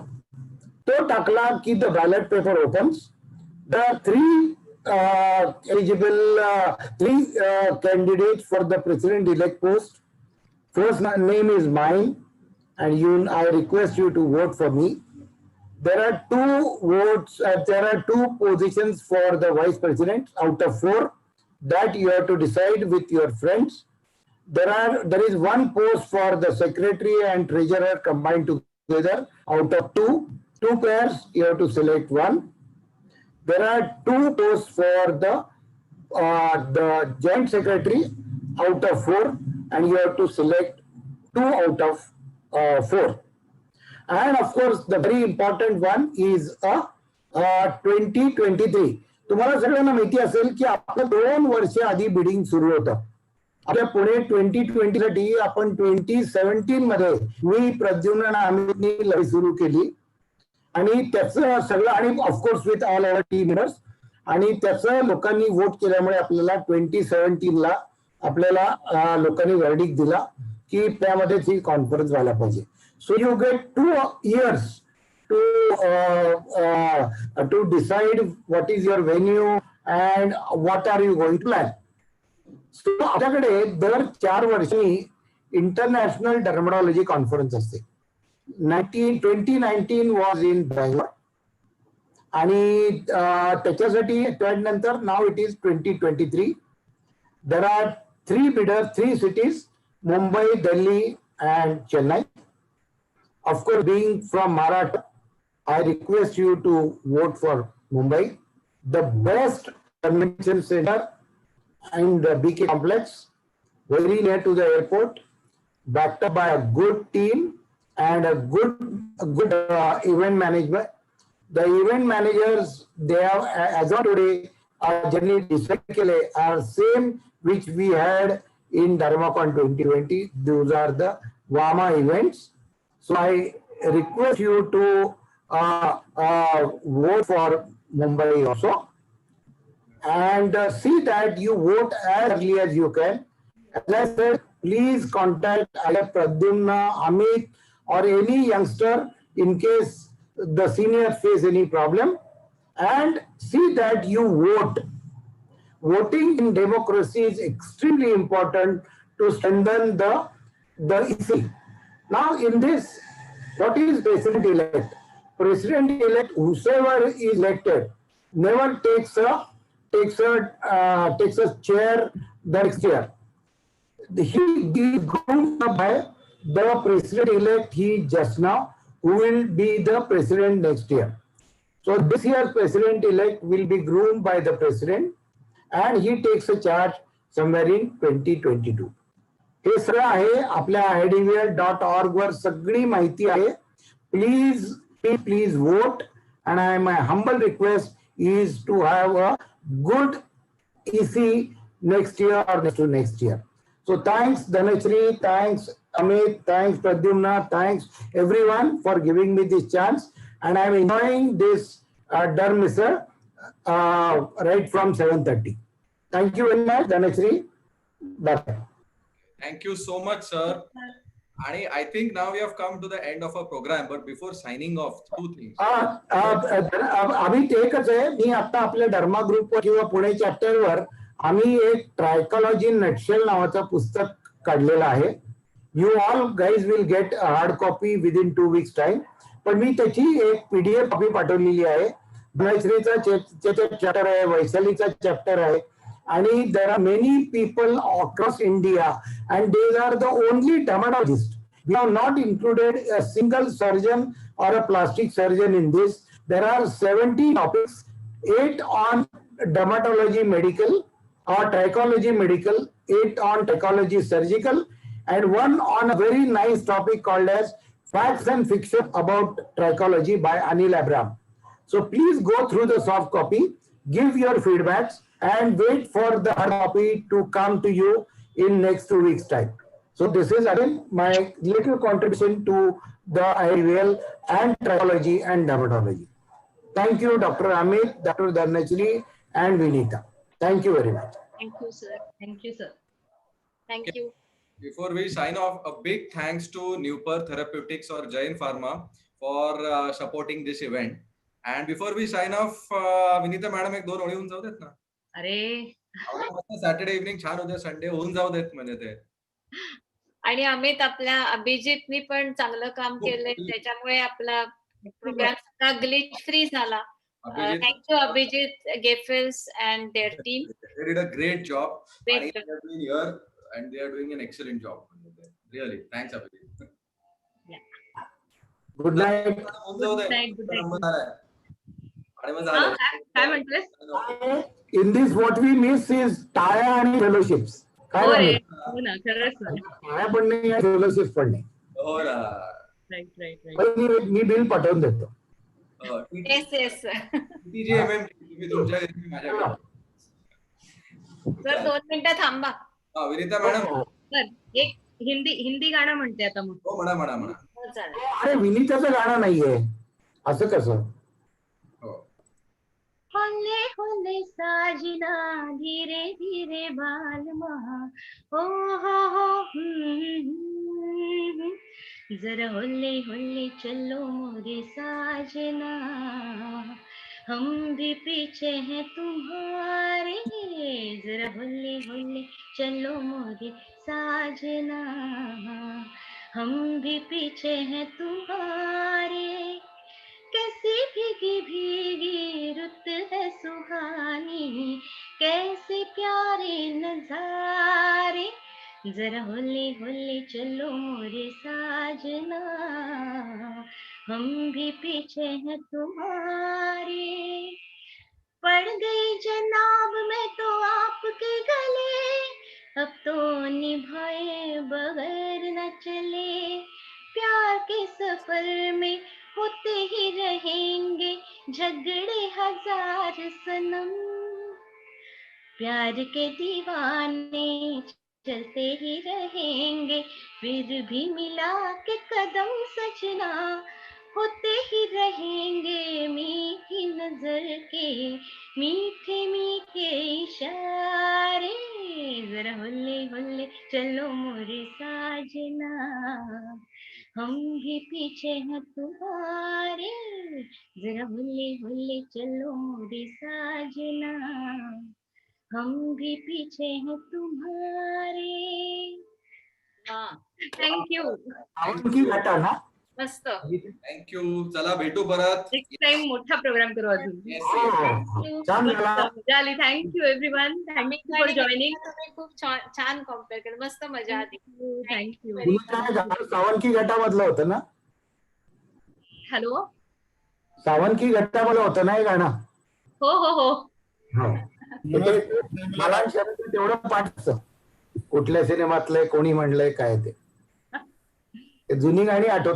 तो टाकला की the ballot paper opens. The 3 eligible 3 candidates for the president-elect post. First name is mine, and I request you to vote for me. There are 2 votes. There are 2 positions for the vice president out of 4 that you have to decide with your friends. There is 1 post for the secretary and treasurer combined together out of 2 pairs. You have to select 1. There are 2 posts for the joint secretary out of 4, and you have to select 2 out of 4. And of course, the very important one is 2023. तुम्हाला सगळ्यांना माहिती असेल की आपलं 2 वर्ष आधी bidding सुरू होतं. आपल्या पुणे 2020 साठी आपण 2017 मध्ये मी प्रद्युम्न अमितनी लढाई सुरू केली आणि त्याचं सगळं, आणि of course with all our team members. आणि त्याचं लोकांनी वोट केल्यामुळे आपल्याला 2017ला आपल्याला लोकांनी वर्डिक्ट दिला की त्यामध्येच ही कॉन्फरन्स व्हायला पाहिजे. So you get 2 years to decide what is your venue and what are you going to plan. So आपल्याकडे दर 4 वर्षांनी इंटरनॅशनल डर्मॅटॉलॉजी कॉन्फरन्स असते. 2019 वॉज इन बँगलोर आणि त्याच्यासाठी नंतर now it is 2023. There are 3 bidders, 3 cities, Mumbai, Delhi and Chennai. Of course, being from Maharashtra, I request you to vote for Mumbai, the best convention center in the BK complex, very near to the airport, backed up by a good team and a good event management. The event managers, they have, as of today, are generally decided are same which we had in DharmaCon 2020. Those are the WAMA events. So I request you to vote for Mumbai also, and see that you vote as early as you can. As I said, please contact either Pradyumna, Amit, or any youngster in case the seniors face any problem, and see that you vote. Voting in democracy is extremely important to strengthen the EC. Now in this, what is president-elect? President-elect, whosoever is elected, never takes a chair the next year. He is groomed by the president-elect he just now, who will be the president next year. So this year's president-elect will be groomed by the president, and he takes a charge somewhere in 2022. हे सगळं आहे आपल्या idvl.org वर सगळी माहिती आहे. Please vote, and my humble request is to have a good EC next year or next year. So thanks Dhanashri, thanks Amit, thanks Pradyumna, thanks everyone for giving me this chance, and I am enjoying this Dharmissa right from 7:30. Thank you very much, Dhanashri. Bye. Thank you so much, sir. And I think now we have come to the end of our program, but before signing off, 2 things. Amit एकच आहे, मी आता आपल्या धर्मा ग्रुपवर किंवा पुणे चॅप्टरवर आम्ही एक trichology nutshell नावाचं पुस्तक काढलेलं आहे. You all guys will get hard copy within 2 weeks time. पण मी त्याची एक PDF कॉपी पाठवलेली आहे. धनश्रीचा चॅप्टर आहे, वैशालीचा चॅप्टर आहे, आणि there are many people across India, and they are the only dermatologists. We have not included a single surgeon or a plastic surgeon in this. There are 70 topics, 8 on dermatology medical or trichology medical, 8 on trichology surgical, and 1 on a very nice topic called as facts and fiction about trichology by Anil Abram. So please go through the soft copy, give your feedbacks, and wait for the hard copy to come to you in next 2 weeks time. So this is again my little contribution to the IVL and trichology and dermatology. Thank you, Dr. Amit, Dr. Dhanashri, and Vinita. Thank you very much. Thank you, sir. Thank you, sir. Thank you. Before we sign off, a big thanks to Newper Therapeutics or Jain Pharma for supporting this event. And before we sign off, Vinita madam एक 2 ओळी होऊन जाऊ देत ना. अरे Saturday evening छान होते, Sunday होऊन जाऊ देत म्हणजे ते. आणि अमित आपल्या अभिजितनी पण चांगलं काम केलंय, त्याच्यामुळे आपला प्रोग्राम सगळा ग्लिच फ्री झाला. थँक्यू अभिजित, गेफेल्स and their team. They did a great job. Great And they are doing here, and they are doing an excellent job. Really, thanks Abhijit. Good night. Good night, good night. आणि मग हा, झालं. काय म्हटलंस? In this, what we miss is टाया आणि fellowships. काय हो रे, नाही, हो ना, खरंच ना. टाया पण नाही, फेलोशिप्स पण नाही. हो ना. राईट. पण मी बिल पाठवून देतो. येस TGMM तुम्ही तुमच्या घरी, मी माझ्याकडे. सर 2 मिनिटं थांबा. हा, विनीता मॅडम. तर एक हिंदी गाणं म्हणते आता मग. हो, म्हणा. हो, चालेल. अरे विनीताचं गाणं नाहीये, असं कसं? हो. होले होले साजना धीरे धीरे बालमा ओ हो जरा होले होले चलो मोरे साजना हम भी पीछे हैं तुम्हारे जरा होले होले चलो मोरे साजना हम भी पीछे हैं तुम्हारे कैसी भीगी भीगी रुत है सुहानी कैसे प्यारे नजारे जरा होले होले चलो मोरे साजना हम भी पीछे हैं तुम्हारे पड़ गई जनाब मैं तो आपके गले अब तो निभाए बगैर न चले प्यार के सफर में होते ही रहेंगे झगड़े हजार सनम प्यार के दीवाने चलते ही रहेंगे फिर भी मिला के कदम सजना होते ही रहेंगे मीठी नजर के मीठे मीठे इशारे जरा होले होले चलो मोरे साजना हम भी पीछे हैं तुम्हारे जरा होले होले चलो मोरे साजना हम भी पीछे हैं तुम्हारे थँक्यू सावंकी घाटा ना मस्त. थँक्यू. चला भेटू परत. नेक्स्ट टाइम मोठा प्रोग्राम करू अजून Yes, हो, yes. हो. छान झाला मजा आली thank you everyone thank you for joining तुम्ही खूप छान कॉम्पेअर केलं. मस्त मजा आली. थँक्यू तुम्ही काय गाणं सावंकी घाटामधलं होतं ना हॅलो सावंकी घाटामधलं होतं ना हे गाणं हो हो हो हो. तर ते मला शब्द तेवढं पाठचं कुठल्या सिनेमातलंय कोणी म्हणलंय काय ते जुनी गाणी आठवत